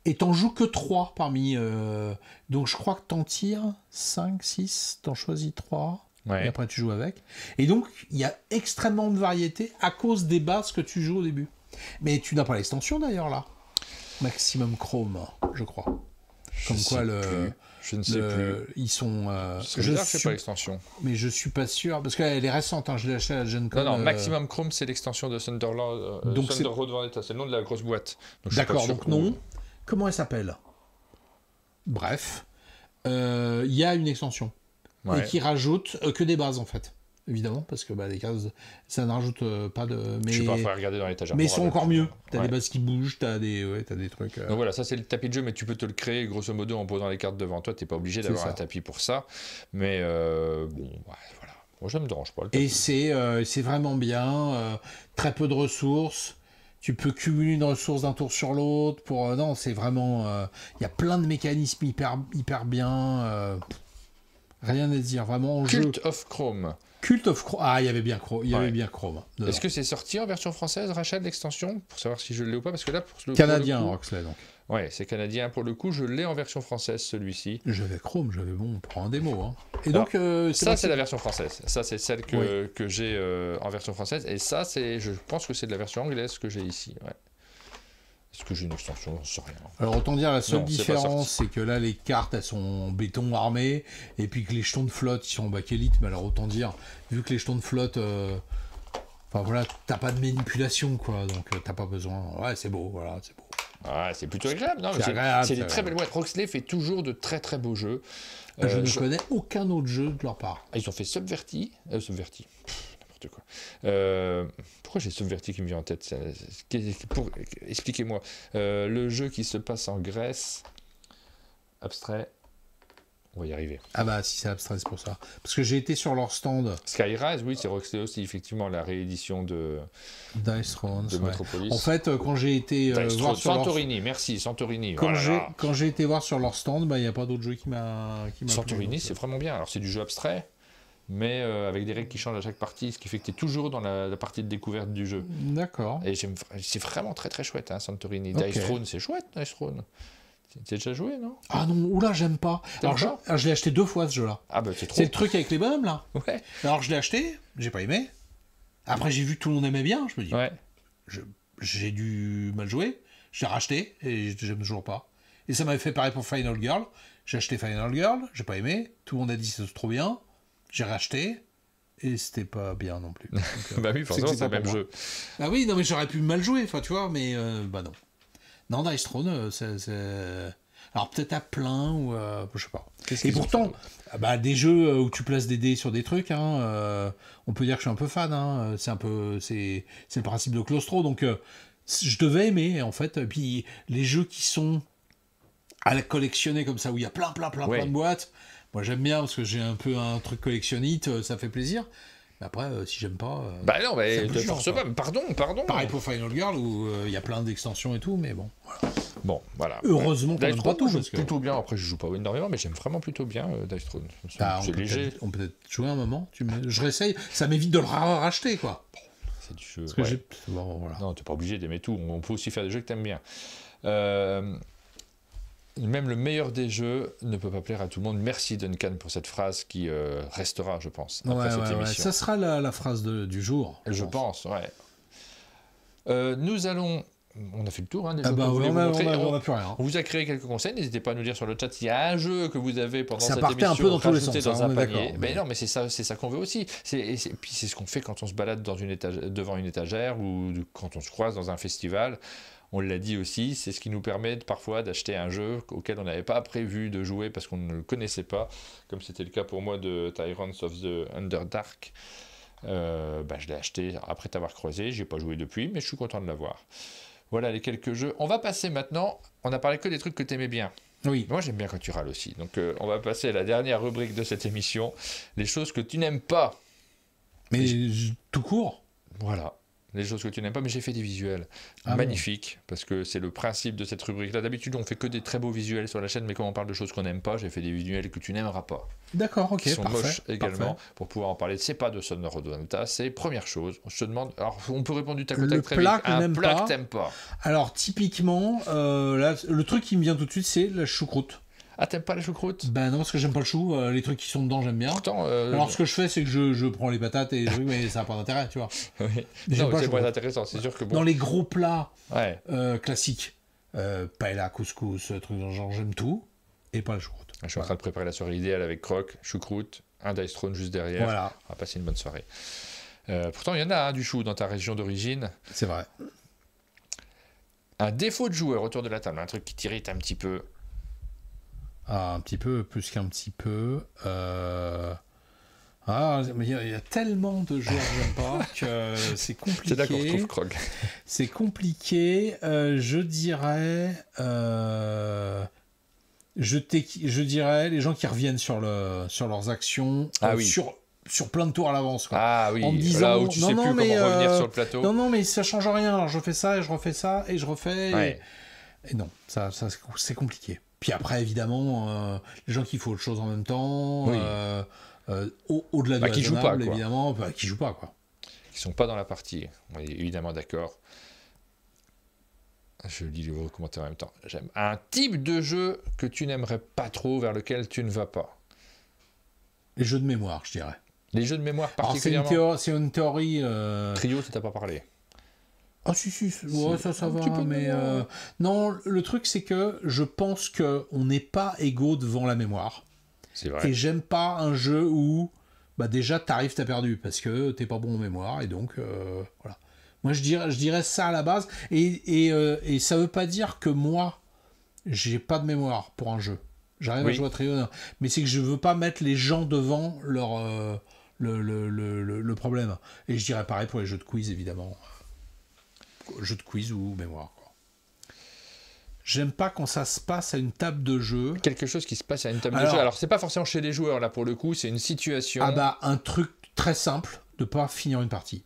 Et t'en joues que 3 parmi... donc je crois que t'en tires 5, 6, t'en choisis 3, et après tu joues avec. Et donc, il y a extrêmement de variété à cause des bases que tu joues au début. Mais tu n'as pas l'extension d'ailleurs, là. Maximum Chrome, je crois. Comme quoi, je ne sais plus. Ils sont... je sais pas l'extension. Mais je suis pas sûr, parce qu'elle est récente, hein, je l'ai acheté à la Gen Con. Non, Maximum Chrome, c'est l'extension de Thunder Road Vendetta, c'est le nom de la grosse boîte. D'accord, donc non. Comment elle s'appelle? Bref, il y a une extension et qui rajoute que des bases en fait, évidemment, parce que les cases, ça ne rajoute pas de. Mais je sais pas, faut regarder dans l'étagère. Mais ils sont encore mieux. T'as des bases qui bougent, t'as des trucs. Donc voilà, ça c'est le tapis de jeu, mais tu peux te le créer grosso modo en posant les cartes devant toi. T'es pas obligé d'avoir un tapis pour ça, mais bon, voilà. Moi, ça me dérange pas. Et c'est vraiment bien. Très peu de ressources. Tu peux cumuler une ressource d'un tour sur l'autre. Non, c'est vraiment... Il y a plein de mécanismes hyper bien. Rien à dire, vraiment en jeu. Cult of Chrome. Cult of Chrome. Ah, il y avait bien Chrome. Est-ce que c'est sorti en version française, Rachel, l'extension? Pour savoir si je l'ai ou pas, parce que là... Canadien, Roxley, donc. Ouais, c'est canadien. Pour le coup, je l'ai en version française, celui-ci. J'avais Chrome, on prend un démo. Hein. Et donc, ça, c'est la version française. Ça, c'est celle que j'ai en version française. Et ça, je pense que c'est de la version anglaise que j'ai ici. Ouais. Est-ce que j'ai une extension? J'en sais rien. Alors, autant dire, la seule différence, c'est que là, les cartes, elles sont en béton armé. Et puis que les jetons de flotte, ils sont en bakélite. Mais alors, autant dire, vu que les jetons de flotte... Enfin, voilà, t'as pas de manipulation, quoi. Donc, t'as pas besoin... Ouais, c'est beau, voilà, c'est beau. Ah, c'est plutôt agréable. C'est des très belles boîtes. Roxley fait toujours de très très beaux jeux. Je ne connais aucun autre jeu de leur part. Ils ont fait Subverti. N'importe quoi. Pourquoi j'ai Subverti qui me vient en tête? Expliquez-moi. Le jeu qui se passe en Grèce, abstrait. On va y arriver. Ah bah si c'est abstrait, c'est pour ça. Parce que j'ai été sur leur stand. Skyrise, oui, c'est Roxley aussi, effectivement, la réédition de Dice Throne, de Metropolis. En fait, quand j'ai été voir sur Santorini, merci, Santorini. Quand j'ai été voir sur leur stand, il n'y a pas d'autre jeu qui m'a Santorini, c'est vraiment bien. Alors c'est du jeu abstrait, mais avec des règles qui changent à chaque partie, ce qui fait que tu es toujours dans la partie de découverte du jeu. D'accord. Et c'est vraiment très très chouette, hein, Santorini. Dice Throne, c'est chouette, Dice Throne. Tu as déjà joué, non? Ah non, oula, j'aime pas. Alors je l'ai acheté 2 fois ce jeu-là. Ah bah c'est trop. C'est le truc avec les bonhommes là. Ouais. Alors je l'ai acheté, j'ai pas aimé. Après j'ai vu que tout le monde aimait bien, je me dis. Ouais. J'ai dû mal jouer. J'ai racheté et j'aime toujours pas. Et ça m'avait fait pareil pour Final Girl. J'ai acheté Final Girl, j'ai pas aimé. Tout le monde a dit c'est trop bien. J'ai racheté et c'était pas bien non plus. Donc, bah oui, forcément c'est le même jeu. Ah oui, non mais j'aurais pu mal jouer, enfin tu vois, mais bah non. Non, Dice Throne, c'est... Alors peut-être à plein ou je sais pas. Et pourtant, des jeux où tu places des dés sur des trucs, on peut dire que je suis un peu fan. Hein, c'est le principe de Claustro, donc je devais aimer en fait. Et puis les jeux qui sont à la collectionner comme ça, où il y a plein de boîtes. Moi j'aime bien parce que j'ai un peu un truc collectionnite, ça fait plaisir. Après, si j'aime pas... bah non, mais de force pas. Pardon. Pareil pour Final Girl, où il y a plein d'extensions et tout, mais bon. Voilà. Bon, voilà. Heureusement qu'on n'aime pas tout. Parce que... plutôt bien. Après, je joue pas énormément, mais j'aime vraiment plutôt bien Dice Throne. C'est léger. On peut peut-être jouer un moment. Je réessaye. Ça m'évite de le racheter, quoi. C'est du jeu. Parce que bon, voilà. Non, t'es pas obligé d'aimer tout. On peut aussi faire des jeux que t'aimes bien. Même le meilleur des jeux ne peut pas plaire à tout le monde. Merci Duncan pour cette phrase qui restera, je pense, après cette émission. Ça sera la phrase du jour. Je pense, ouais. Nous allons... On a fait le tour, hein, des jeux que vous on n'a plus rien. On vous a créé quelques conseils. N'hésitez pas à nous dire sur le chat s'il y a un jeu que vous avez pendant cette émission. Ça partait un peu dans tous les sens. Dans un panier. Mais non, mais c'est ça qu'on veut aussi. Puis c'est ce qu'on fait quand on se balade devant une étagère ou quand on se croise dans un festival. On l'a dit aussi, c'est ce qui nous permet parfois d'acheter un jeu auquel on n'avait pas prévu de jouer parce qu'on ne le connaissait pas, comme c'était le cas pour moi de Tyrants of the Underdark. Je l'ai acheté après t'avoir croisé, j'ai pas joué depuis, mais je suis content de l'avoir. Voilà les quelques jeux. On va passer maintenant, on a parlé que des trucs que t'aimais bien. Oui. Moi j'aime bien quand tu râles aussi. Donc on va passer à la dernière rubrique de cette émission, les choses que tu n'aimes pas. Mais tout court. Voilà. les choses que tu n'aimes pas, mais j'ai fait des visuels magnifiques, parce que c'est le principe de cette rubrique-là. D'habitude, on fait que des très beaux visuels sur la chaîne, mais quand on parle de choses qu'on n'aime pas, j'ai fait des visuels que tu n'aimeras pas. D'accord, ok, qui sont moches également, pour pouvoir en parler. C'est pas de Sonore Rodonata, c'est première chose. Je te demande, alors on peut répondre du tac au tac très vite. Un plat que t'aimes pas. Alors typiquement, là, le truc qui me vient tout de suite, c'est la choucroute. Ah, t'aimes pas la choucroute? Ben non, parce que j'aime pas le chou. Les trucs qui sont dedans, j'aime bien. Pourtant, alors ce que je fais, c'est que je prends les patates et mais ça n'a pas d'intérêt, tu vois. Oui. Non, c'est pas intéressant, c'est sûr que bon. Dans les gros plats classiques, paella, couscous, trucs dans le genre, j'aime tout, et pas la choucroute. Je suis en train de préparer la soirée idéale avec croque, choucroute, un dice throne juste derrière. Voilà. On va passer une bonne soirée. Pourtant, il y en a du chou dans ta région d'origine. C'est vrai. Un défaut de joueur autour de la table, un truc qui t'irrite un petit peu. Ah, un petit peu, plus qu'un petit peu. Mais il y a tellement de jeux que j'aime pas que c'est compliqué. C'est là qu'on retrouve Krog. C'est compliqué. Je dirais... Je dirais les gens qui reviennent sur leurs actions sur plein de tours à l'avance, quoi. Ah oui, en me disant, là où tu sais plus comment revenir sur le plateau. Non, mais ça change rien. Alors je fais ça et je refais ça et je refais. Et non, ça c'est compliqué. Puis après, évidemment, les gens qui font autre chose en même temps, au-delà de la qui jouent pas, évidemment, qui jouent pas, quoi. Qui sont pas dans la partie. On est évidemment d'accord. Je lis vos commentaires en même temps. J'aime un type de jeu que tu n'aimerais pas trop, vers lequel tu ne vas pas. Les jeux de mémoire, je dirais. Les jeux de mémoire particulièrement. C'est une théorie. Trio, ça t'a pas parlé. Ah si, ouais, ça va, mais non, le truc c'est que je pense qu'on n'est pas égaux devant la mémoire. C'est vrai. Et j'aime pas un jeu où déjà t'arrives, t'as perdu, parce que t'es pas bon en mémoire, et donc voilà. Moi je dirais ça à la base, et ça veut pas dire que moi j'ai pas de mémoire pour un jeu. J'arrive à jouer à Trio, mais c'est que je veux pas mettre les gens devant leur le problème. Et je dirais pareil pour les jeux de quiz, évidemment. Jeu de quiz ou mémoire, quoi. J'aime pas quand ça se passe à une table de jeu. Quelque chose qui se passe à une table de jeu. Alors c'est pas forcément chez les joueurs là pour le coup, c'est une situation. Un truc très simple de pas finir une partie.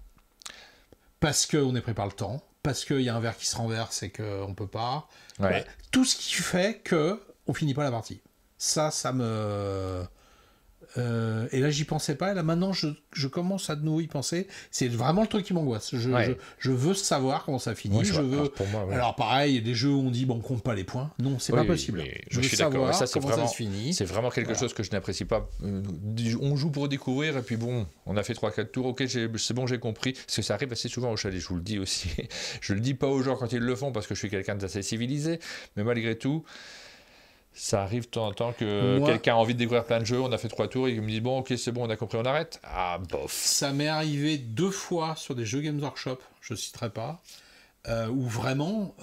Parce qu'on est pris par le temps, parce qu'il y a un verre qui se renverse et qu'on peut pas. Tout ce qui fait que on finit pas la partie. Ça me... et là j'y pensais pas, et là maintenant je commence à de nouveau y penser. C'est vraiment le truc qui m'angoisse. Je veux savoir comment ça finit. Alors pareil, des jeux où on dit on compte pas les points. Non, c'est pas possible. Je veux savoir comment ça se finit. C'est vraiment quelque chose que je n'apprécie pas. On joue pour découvrir, et puis on a fait 3-4 tours, ok, c'est bon, j'ai compris. Parce que ça arrive assez souvent au chalet, je vous le dis aussi. Je le dis pas aux gens quand ils le font, parce que je suis quelqu'un d'assez civilisé, mais malgré tout, ça arrive de temps en temps que quelqu'un a envie de découvrir plein de jeux, on a fait 3 tours et il me dit ok, c'est bon, on a compris, on arrête. Ah, bof. Ça m'est arrivé 2 fois sur des jeux Games Workshop, je citerai pas, où vraiment,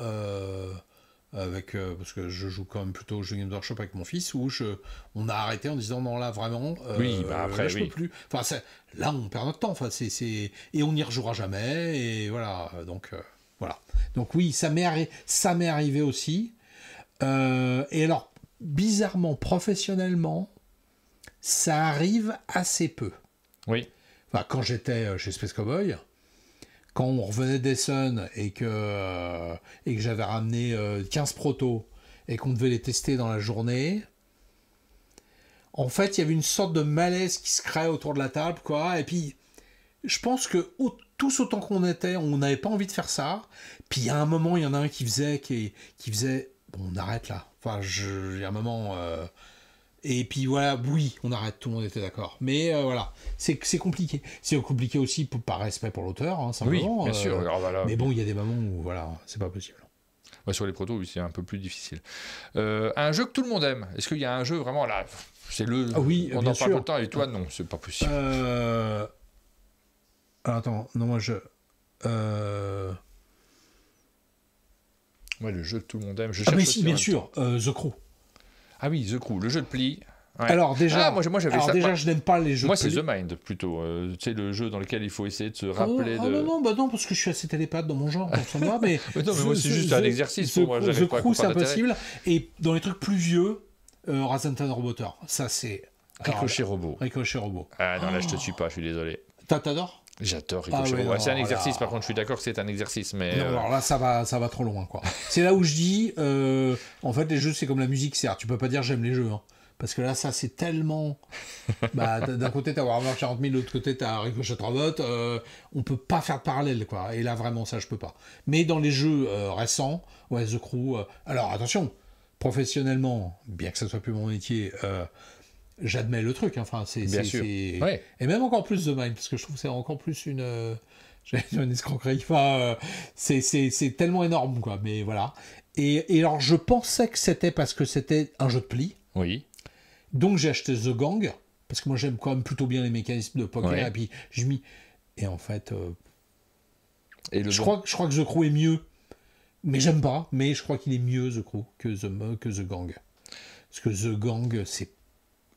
parce que je joue quand même plutôt aux jeux Games Workshop avec mon fils, où on a arrêté en disant non, là vraiment, après, là, je peux plus. Enfin, là on perd notre temps, enfin, et on n'y rejouera jamais, et voilà. Donc voilà. Donc oui, ça m'est arrivé aussi. Et alors, bizarrement, professionnellement, ça arrive assez peu. Oui. Enfin, quand j'étais chez Space Cowboy, quand on revenait d'Essen et que j'avais ramené 15 protos et qu'on devait les tester dans la journée, en fait, il y avait une sorte de malaise qui se crée autour de la table, quoi. Et puis, je pense que tous autant qu'on était, on n'avait pas envie de faire ça. Puis, il y a un moment, il y en a un qui faisait... Bon, on arrête là. Enfin, il y a un moment... Et puis voilà, oui, on arrête, tout le monde était d'accord. Mais voilà, c'est compliqué. C'est compliqué aussi par respect pour l'auteur, hein, simplement. Oui, bien sûr. Alors, voilà, mais bon, il y a des moments où, voilà, c'est pas possible. Sur les protos, oui, c'est un peu plus difficile. Un jeu que tout le monde aime. Est-ce qu'il y a un jeu vraiment là, c'est le... oui, on bien en sûr. parle tout le temps, et toi, non, c'est pas possible. Alors, attends, non, moi, Moi, le jeu que tout le monde aime, mais si, bien sûr, The Crew. Ah oui, The Crew, le jeu de pli. Ouais. Alors déjà, je n'aime pas les jeux. Moi, c'est The Mind plutôt. Tu sais, le jeu dans lequel il faut essayer de se rappeler. Non, parce que je suis assez télépathe dans mon genre, ça me va. Mais non, mais moi, c'est juste un exercice pour moi. The Crew, c'est impossible. Et dans les trucs plus vieux, Rasentan Roboter, ça c'est. Ricochet Robot. Ricochet Robot. Ah non, là, je te suis pas, je suis désolé. T'adores ? J'adore Ricochet. C'est un exercice, par contre, je suis d'accord que c'est un exercice, mais... Non, alors là, ça va trop loin, quoi. C'est là où je dis, en fait, les jeux, c'est comme la musique, c'est-à-dire, tu peux pas dire j'aime les jeux, hein. Parce que là, ça, c'est tellement... d'un côté, t'as Warhammer 40 000, de l'autre côté, t'as Ricochet Robot, on peut pas faire de parallèle, quoi. Et là, vraiment, ça, je peux pas. Mais dans les jeux récents, ouais, The Crew... alors, attention, professionnellement, bien que ça soit plus mon métier... j'admets le truc, hein. Enfin, bien sûr. Ouais. Et même encore plus The Mind, parce que je trouve que c'est encore plus une escroquerie. Enfin, c'est tellement énorme, quoi. Mais voilà. Et alors, je pensais que c'était parce que c'était un jeu de pli. Oui. Donc, j'ai acheté The Gang, parce que moi, j'aime quand même plutôt bien les mécanismes de poker. Ouais. Et puis, je mis. Et en fait, je crois que The Crew est mieux. Mais j'aime pas. Mais je crois qu'il est mieux, The Crew, que The Gang. Parce que The Gang, c'est...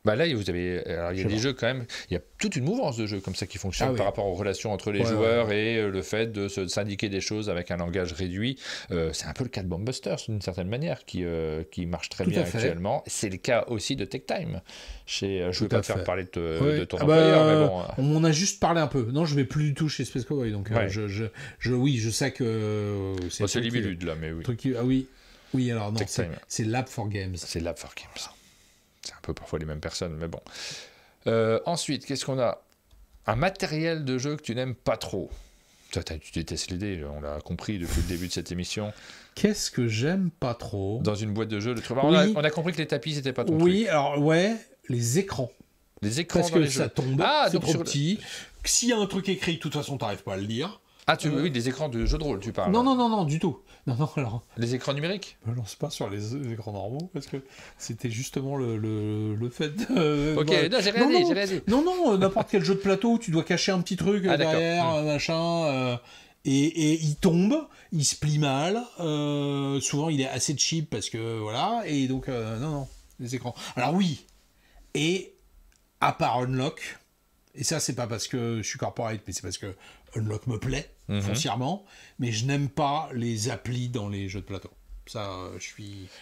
Bah là, vous avez, alors il y a des jeux quand même, il y a toute une mouvance de jeux comme ça qui fonctionne par rapport aux relations entre les joueurs et le fait de se syndiquer des choses avec un langage réduit. C'est un peu le cas de Bombbusters d'une certaine manière qui marche très bien actuellement. C'est le cas aussi de Tech Time. Je ne vais pas te faire parler de ton employeur, mais bon. On en a juste parlé un peu. Non, je ne vais plus du tout chez Space Cowboy, donc je sais que c'est Libellude là, mais oui. Oui, alors non, c'est Lab for Games. C'est Lab for Games. C'est un peu parfois les mêmes personnes, mais bon. Ensuite, qu'est-ce qu'on a? Un matériel de jeu que tu n'aimes pas trop. Tu détestes les dés, on l'a compris depuis le début de cette émission. Qu'est-ce que j'aime pas trop? Dans une boîte de jeu, on a compris que les tapis, c'était pas ton truc. Oui, alors les écrans. Les écrans parce dans que les ça jeux. Tombe, c'est trop petit. S'il y a un truc écrit, de toute façon, t'arrives pas à le lire. Ah, oui, des écrans de jeux de rôle, tu parles. Non, du tout. Non, alors... Les écrans numériques? Je ne lance pas sur les écrans normaux, parce que c'était justement le fait de... Ok, non, j'ai rien dit. Non, n'importe quel jeu de plateau où tu dois cacher un petit truc derrière, machin... Et il tombe, il se plie mal, souvent il est assez cheap, parce que, voilà, et donc, non, les écrans. Alors oui, et à part Unlock... Et ça, c'est pas parce que je suis corporate, mais c'est parce que Unlock me plaît, foncièrement. Mais je n'aime pas les applis dans les jeux de plateau. Ça, je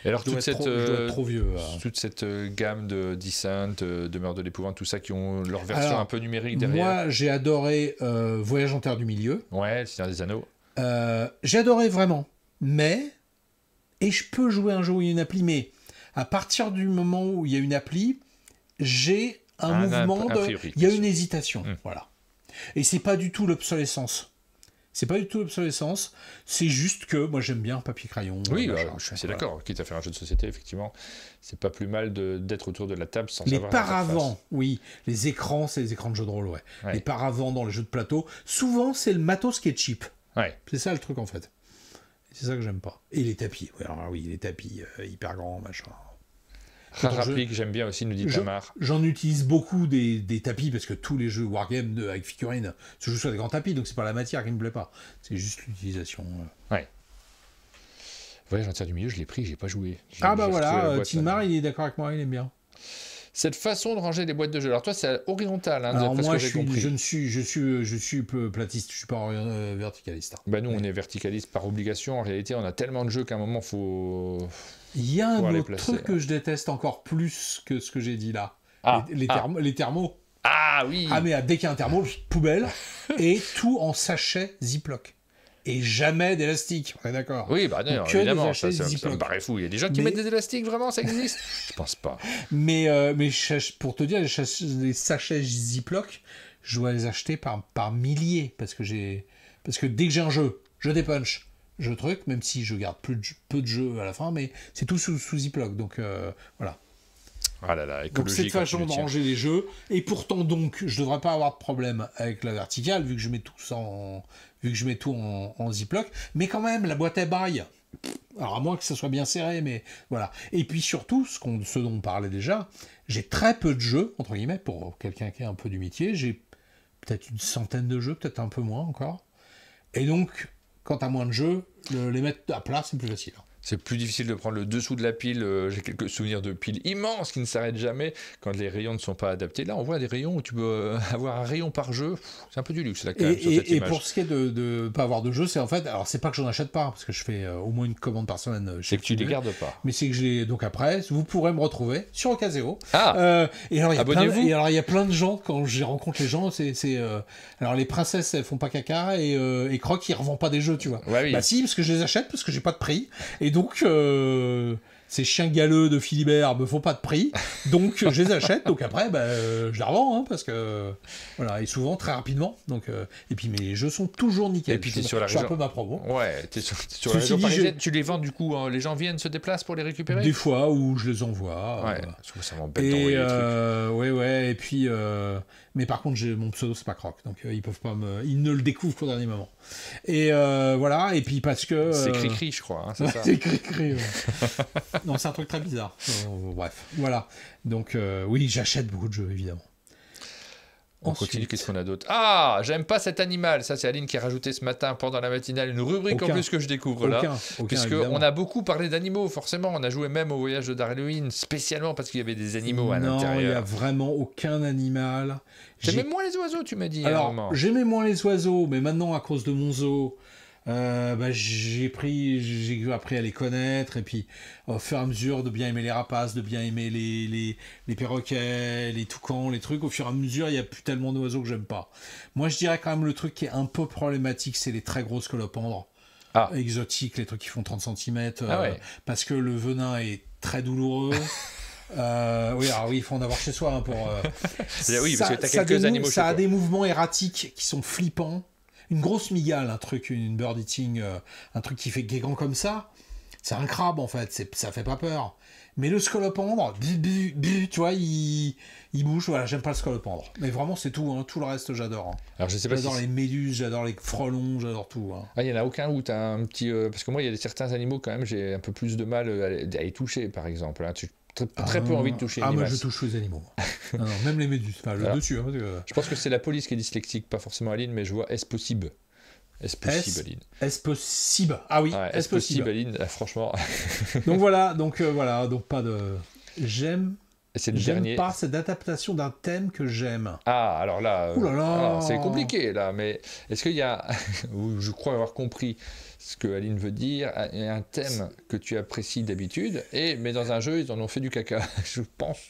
alors, dois être trop vieux. Toute cette gamme de Descent, Demeure de l'épouvante, tout ça qui ont leur version un peu numérique derrière. Moi, j'ai adoré Voyage en Terre du Milieu. Ouais, Le Seigneur des Anneaux. J'ai adoré vraiment. Mais, et je peux jouer un jeu où il y a une appli, mais à partir du moment où il y a une appli, j'ai un mouvement il y a une hésitation, voilà. Et c'est pas du tout l'obsolescence. C'est juste que moi j'aime bien papier crayon. Oui, je suis assez d'accord. Quitte à faire un jeu de société, effectivement, c'est pas plus mal d'être autour de la table sans savoir. Les paravents, oui. Les écrans, c'est les écrans de jeux de rôle, ouais. Les paravents dans les jeux de plateau, souvent c'est le matos qui est cheap. Ouais. C'est ça le truc en fait. C'est ça que j'aime pas. Et les tapis. Les tapis hyper grands, machin. Rapplique, j'aime bien aussi, nous dit Tamar. J'en utilise beaucoup des tapis parce que tous les jeux Wargame avec figurines se jouent sur des grands tapis, donc c'est pas la matière qui me plaît pas, c'est juste l'utilisation. Ouais. Voyage en Terre du Milieu, je l'ai pris, j'ai pas joué. Tilmar, il est d'accord avec moi, il aime bien. Cette façon de ranger les boîtes de jeux. Alors toi, c'est horizontal, hein, alors moi, je suis platiste, je suis pas verticaliste. Bah nous, on est verticaliste par obligation. En réalité, on a tellement de jeux qu'à un moment, faut. Il y a un autre truc que je déteste encore plus que ce que j'ai dit là. Les thermos. Ah oui. Ah mais dès qu'il y a un thermo, poubelle et tout en sachet Ziploc. Et jamais d'élastique, on est d'accord. Oui, bah non, évidemment, ça me paraît fou. Il y a des gens qui mettent des élastiques, vraiment, ça existe? Je pense pas. Mais pour te dire, les sachets Ziploc, je dois les acheter par milliers, parce que dès que j'ai un jeu, je dépunch, je truc, même si je garde peu de jeux à la fin, mais c'est tout sous Ziploc, donc voilà. Ah là là, donc cette façon de ranger les jeux, et pourtant donc, je devrais pas avoir de problème avec la verticale, vu que je mets tout en Ziploc, mais quand même, la boîte à bail, alors à moins que ça soit bien serré, mais voilà. Et puis surtout, ce dont on parlait déjà, j'ai très peu de jeux, entre guillemets, pour quelqu'un qui est un peu du métier, j'ai peut-être une centaine de jeux, peut-être un peu moins encore, et donc, quand t'as moins de jeux, les mettre à plat, c'est plus facile. C'est plus difficile de prendre le dessous de la pile. J'ai quelques souvenirs de piles immenses qui ne s'arrêtent jamais quand les rayons ne sont pas adaptés. Là, on voit des rayons où tu peux avoir un rayon par jeu. C'est un peu du luxe, là, quand même, sur cette image. Et pour ce qui est de pas avoir de jeu, c'est en fait... Alors, c'est pas que j'en achète pas, parce que je fais au moins une commande par semaine. C'est que tu les gardes pas. Mais c'est que j'ai... Donc après, vous pourrez me retrouver sur Ocaseo. Et alors, abonnez-vous. il y a plein de gens, quand je rencontre les gens, alors, les princesses, elles font pas caca, et Croc, il revend pas des jeux, tu vois. Ouais, oui. Bah si, parce que je les achète, parce que j'ai pas de prix. Et donc, ces chiens galeux de Philibert me font pas de prix, donc je les achète, donc après, je les revends, hein, parce que, voilà, et souvent, très rapidement, donc, et puis mes jeux sont toujours nickel. Et puis, t'es sur la région... région... un peu ma promo. Ouais, t'es sur la région parisienne, tu les vends, du coup, hein, les gens viennent, se déplacent pour les récupérer? Des fois, où je les envoie. Ouais, ça m'embête d'envoyer les trucs. Ouais, et puis... Mais par contre, mon pseudo, c'est pas Croc, donc ils peuvent pas ils ne le découvrent qu'au dernier moment. Et voilà, et puis parce que... C'est Cri-Cri, je crois, hein, c'est ça. C'est Cri-Cri, ouais. Non, c'est un truc très bizarre. Bref, voilà. Donc, oui, j'achète beaucoup de jeux, évidemment. On continue, qu'est-ce qu'on a d'autre? Ah, j'aime pas cet animal. Ça, c'est Aline qui a rajouté ce matin pendant la matinale une rubrique en plus que je découvre là. Puisqu'on a beaucoup parlé d'animaux, forcément. On a joué même au voyage de Darwin, spécialement parce qu'il y avait des animaux à l'intérieur. Non, il n'y a vraiment aucun animal. J'aimais moins les oiseaux, tu m'as dit. Alors, j'aimais moins les oiseaux, mais maintenant, à cause de mon zoo, j'ai appris à les connaître, et puis au fur et à mesure de bien aimer les rapaces, de bien aimer les perroquets, les toucans, les trucs, au fur et à mesure il n'y a plus tellement d'oiseaux que j'aime pas. Moi je dirais quand même le truc qui est un peu problématique, c'est les très gros scolopendres exotiques, les trucs qui font 30 cm, parce que le venin est très douloureux. Oui, il faut en avoir chez soi pour. Oui, parce que t'as quelques animaux. Ça a des mouvements erratiques qui sont flippants. Une grosse mygale, une bird eating, un truc qui fait guégan comme ça, c'est un crabe en fait, ça fait pas peur. Mais le scolopendre, tu vois, il bouge, voilà, j'aime pas le scolopendre. Mais vraiment, c'est tout, hein, tout le reste, j'adore. Hein. Alors, je sais pas j'adore les méduses, j'adore les frelons, j'adore tout. Hein. Il y en a aucun où t'as un petit... parce que moi, il y a certains animaux, quand même, j'ai un peu plus de mal à y toucher, par exemple. Hein. Très peu envie de toucher une moi je touche les animaux. non, même les méduses, enfin le dessus. Hein, Je pense que c'est la police qui est dyslexique, pas forcément Aline, mais je vois est-ce possible. Est-ce possible, Aline? Est-ce possible? Ah oui, est-ce possible, Aline? Franchement. donc voilà, donc pas de... J'aime pas cette adaptation d'un thème que j'aime. Ah, alors là, ouh là là. C'est compliqué là, mais est-ce qu'il y a, je crois avoir compris ce que Aline veut dire, un thème que tu apprécies d'habitude, mais dans un jeu, ils en ont fait du caca. Je pense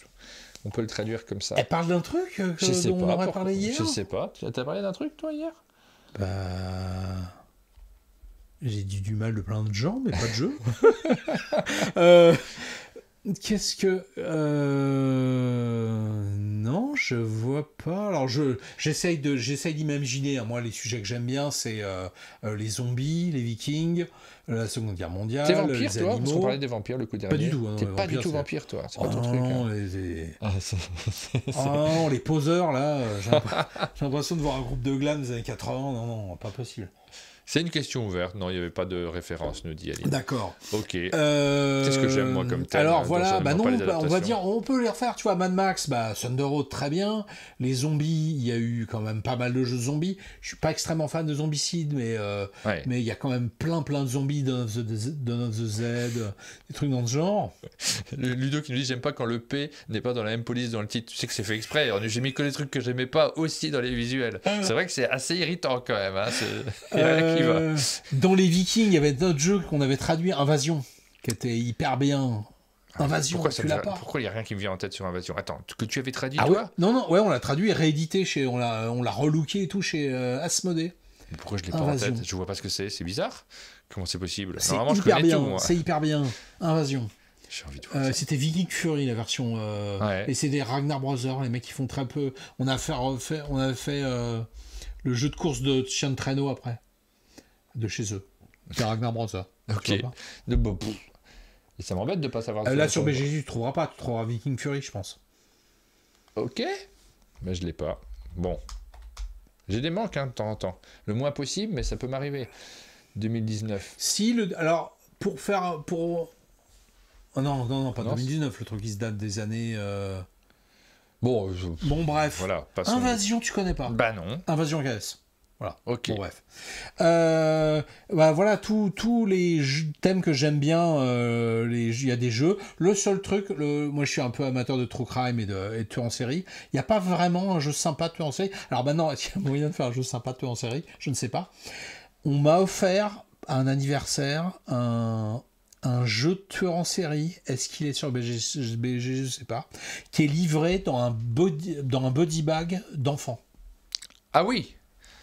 on peut le traduire comme ça. Elle parle d'un truc dont on aurait parlé hier? Je sais pas. Tu as parlé d'un truc, toi, hier? J'ai dit du mal de plein de gens, mais pas de jeu. Qu'est-ce que... Non, je vois pas. Alors, j'essaye d'imaginer. Moi, les sujets que j'aime bien, c'est les zombies, les vikings, la Seconde Guerre mondiale, t'es vampire, les toi animaux. Parce qu'on parlait des vampires le coup dernier. Pas du tout. T'es pas du tout vampire, toi. C'est pas ton truc. Non, non, les poseurs, là, j'ai l'impression de voir un groupe de glam des années 80. Non, pas possible. C'est une question ouverte. Non, il n'y avait pas de référence, nous dit Aline. D'accord. Ok. Qu'est-ce que j'aime, moi, comme thème? Alors, voilà, on va dire, on peut les refaire. Tu vois, Mad Max, Thunder Road, très bien. Les zombies, il y a eu quand même pas mal de jeux de zombies. Je suis pas extrêmement fan de Zombicide, mais il y a quand même plein de zombies dans the Z, des trucs dans ce genre. Ludo qui nous dit, j'aime pas quand le P n'est pas dans la même police dans le titre. Tu sais que c'est fait exprès. J'ai mis que les trucs que j'aimais pas aussi dans les visuels. C'est vrai que c'est assez irritant quand même. Hein. Dans les Vikings, il y avait d'autres jeux qu'on avait traduit, Invasion, qui était hyper bien. Invasion, pourquoi il n'y a rien qui me vient en tête sur Invasion? Attends, que tu avais traduit, toi? Ouais. Non, on l'a traduit et réédité, on l'a relooké et tout chez Asmodée. Mais pourquoi je l'ai pas en tête? Je vois pas ce que c'est bizarre. Comment c'est possible? Normalement, je connais bien, tout, moi. C'est hyper bien, Invasion. J'ai envie de voir ça. C'était Viking Fury, la version. Et c'est des Ragnar Brothers, les mecs qui font très peu. On avait fait le jeu de course de chien de traîneau après. De chez eux. C'est Ragnar Brothers. Ok. Et ça m'embête de ne pas savoir. Là sur BGG, tu ne trouveras pas. Tu trouveras Viking Fury, je pense. Ok. Mais je ne l'ai pas. Bon. J'ai des manques de temps en temps. Le moins possible, mais ça peut m'arriver. 2019. Alors, pour faire... Oh, non, pas 2019. Le truc qui se date des années... Bon, bref. Voilà, Invasion, tu connais pas? Bah non. Invasion KS. Voilà. Ok. Bon, bref. Voilà, tous les thèmes que j'aime bien, il y a des jeux. Le seul truc, moi je suis un peu amateur de true crime et de tueurs en série. Il n'y a pas vraiment un jeu sympa de tueurs en série. Alors maintenant, est-ce qu'il y a moyen de faire un jeu sympa de tueurs en série? Je ne sais pas. On m'a offert à un anniversaire un jeu de tueur en série, est-ce qu'il est sur BG, je sais pas, qui est livré dans un body bag d'enfant. Ah oui.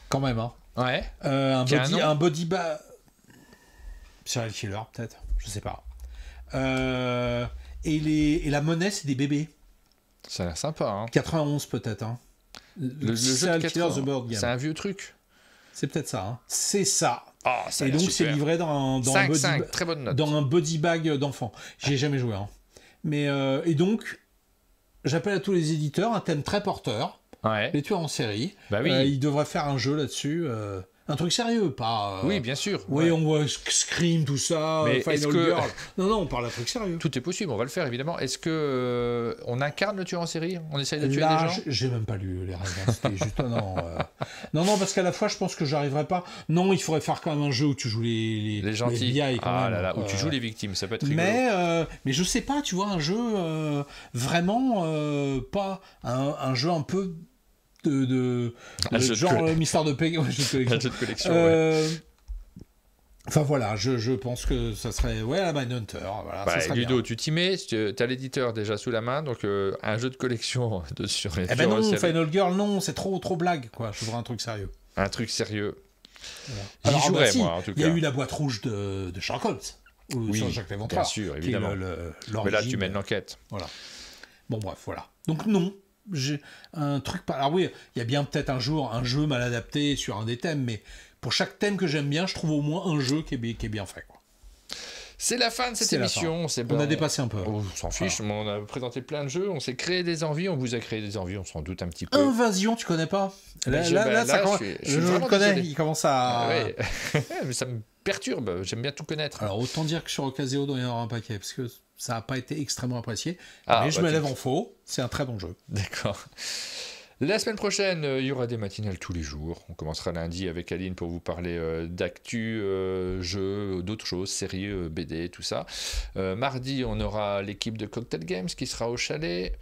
Quand même, hein. Ouais. Un body bag... Serial killer, peut-être, je sais pas. Et la monnaie, c'est des bébés. Ça a l'air sympa, hein. 91 peut-être, hein. Le jeu de 80, c'est un vieux truc. C'est peut-être ça, hein. C'est ça. Oh, ça et donc c'est livré dans très bonne note. Dans un body bag d'enfant. J'y ai jamais joué, hein. Mais et donc j'appelle à tous les éditeurs, un thème très porteur. Ouais. Les tueurs en série. Bah oui. Ils devraient faire un jeu là-dessus. Un truc sérieux, pas... Oui, bien sûr. Oui, ouais. On voit Scream, tout ça, mais Final Girl. Non, on parle d'un truc sérieux. Tout est possible, on va le faire, évidemment. Est-ce que on incarne le tueur en série? On essaye de tuer des gens? J'ai même pas lu les règles. Hein. C'était juste... Non, parce qu'à la fois, je pense que j'arriverai pas... Non, il faudrait faire quand même un jeu où tu joues les gentils. Les là, où tu joues les victimes, ça peut être rigolo. Mais je sais pas, tu vois, un jeu vraiment pas... Un jeu un peu... genre Mystère de Peggy, un jeu de collection. Ouais. Enfin voilà, je pense que ça serait la Mindhunter. Voilà, ça serait Ludo, bien. tu t'y mets, tu as l'éditeur déjà sous la main, donc un jeu de collection sur les. Non, Final Girl, non, c'est trop blague, quoi. Je voudrais un truc sérieux. Un truc sérieux. Voilà. J'y jouerais, moi, en tout cas. Il y a eu la boîte rouge de Sherlock Holmes. Oui, sur Jacques Léventreur. Bien sûr, évidemment. Mais là, tu mènes l'enquête. Voilà. Bon, bref, voilà. Donc non. J'ai un truc pas. Alors oui, il y a bien peut-être un jour un jeu mal adapté sur un des thèmes, mais pour chaque thème que j'aime bien, je trouve au moins un jeu qui est bien fait, quoi. C'est la fin de cette émission. On a dépassé un peu. On s'en fiche, mais on a présenté plein de jeux, on s'est créé des envies, on vous a créé des envies, on s'en doute un petit peu. Invasion, tu connais pas? Je le connais, il commence à... Ouais. Mais ça me perturbe, j'aime bien tout connaître. Alors autant dire que sur Ocasio, il doit y en avoir un paquet, parce que ça n'a pas été extrêmement apprécié. Mais je me lève en faux, c'est un très bon jeu. D'accord. La semaine prochaine, il y aura des matinales tous les jours. On commencera lundi avec Aline pour vous parler d'actu, jeux, d'autres choses, séries, BD, tout ça. Mardi, on aura l'équipe de Cocktail Games qui sera au chalet.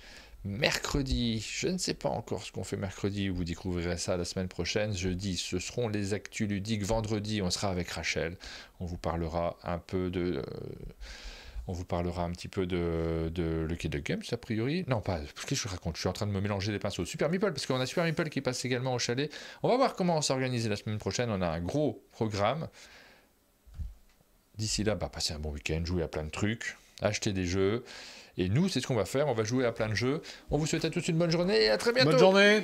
Mercredi, je ne sais pas encore ce qu'on fait mercredi, vous découvrirez ça la semaine prochaine. Jeudi, ce seront les actus ludiques. Vendredi, on sera avec Rachel. On vous parlera un peu de... On vous parlera un petit peu de Lucky Duck Games, a priori. Non, pas. Qu'est-ce que je raconte? Je suis en train de me mélanger les pinceaux. Super Meeple, parce qu'on a Super Meeple qui passe également au chalet. On va voir comment on s'organise la semaine prochaine. On a un gros programme. D'ici là, passez un bon week-end, jouez à plein de trucs, achetez des jeux. Et nous, c'est ce qu'on va faire. On va jouer à plein de jeux. On vous souhaite à tous une bonne journée et à très bientôt. Bonne journée.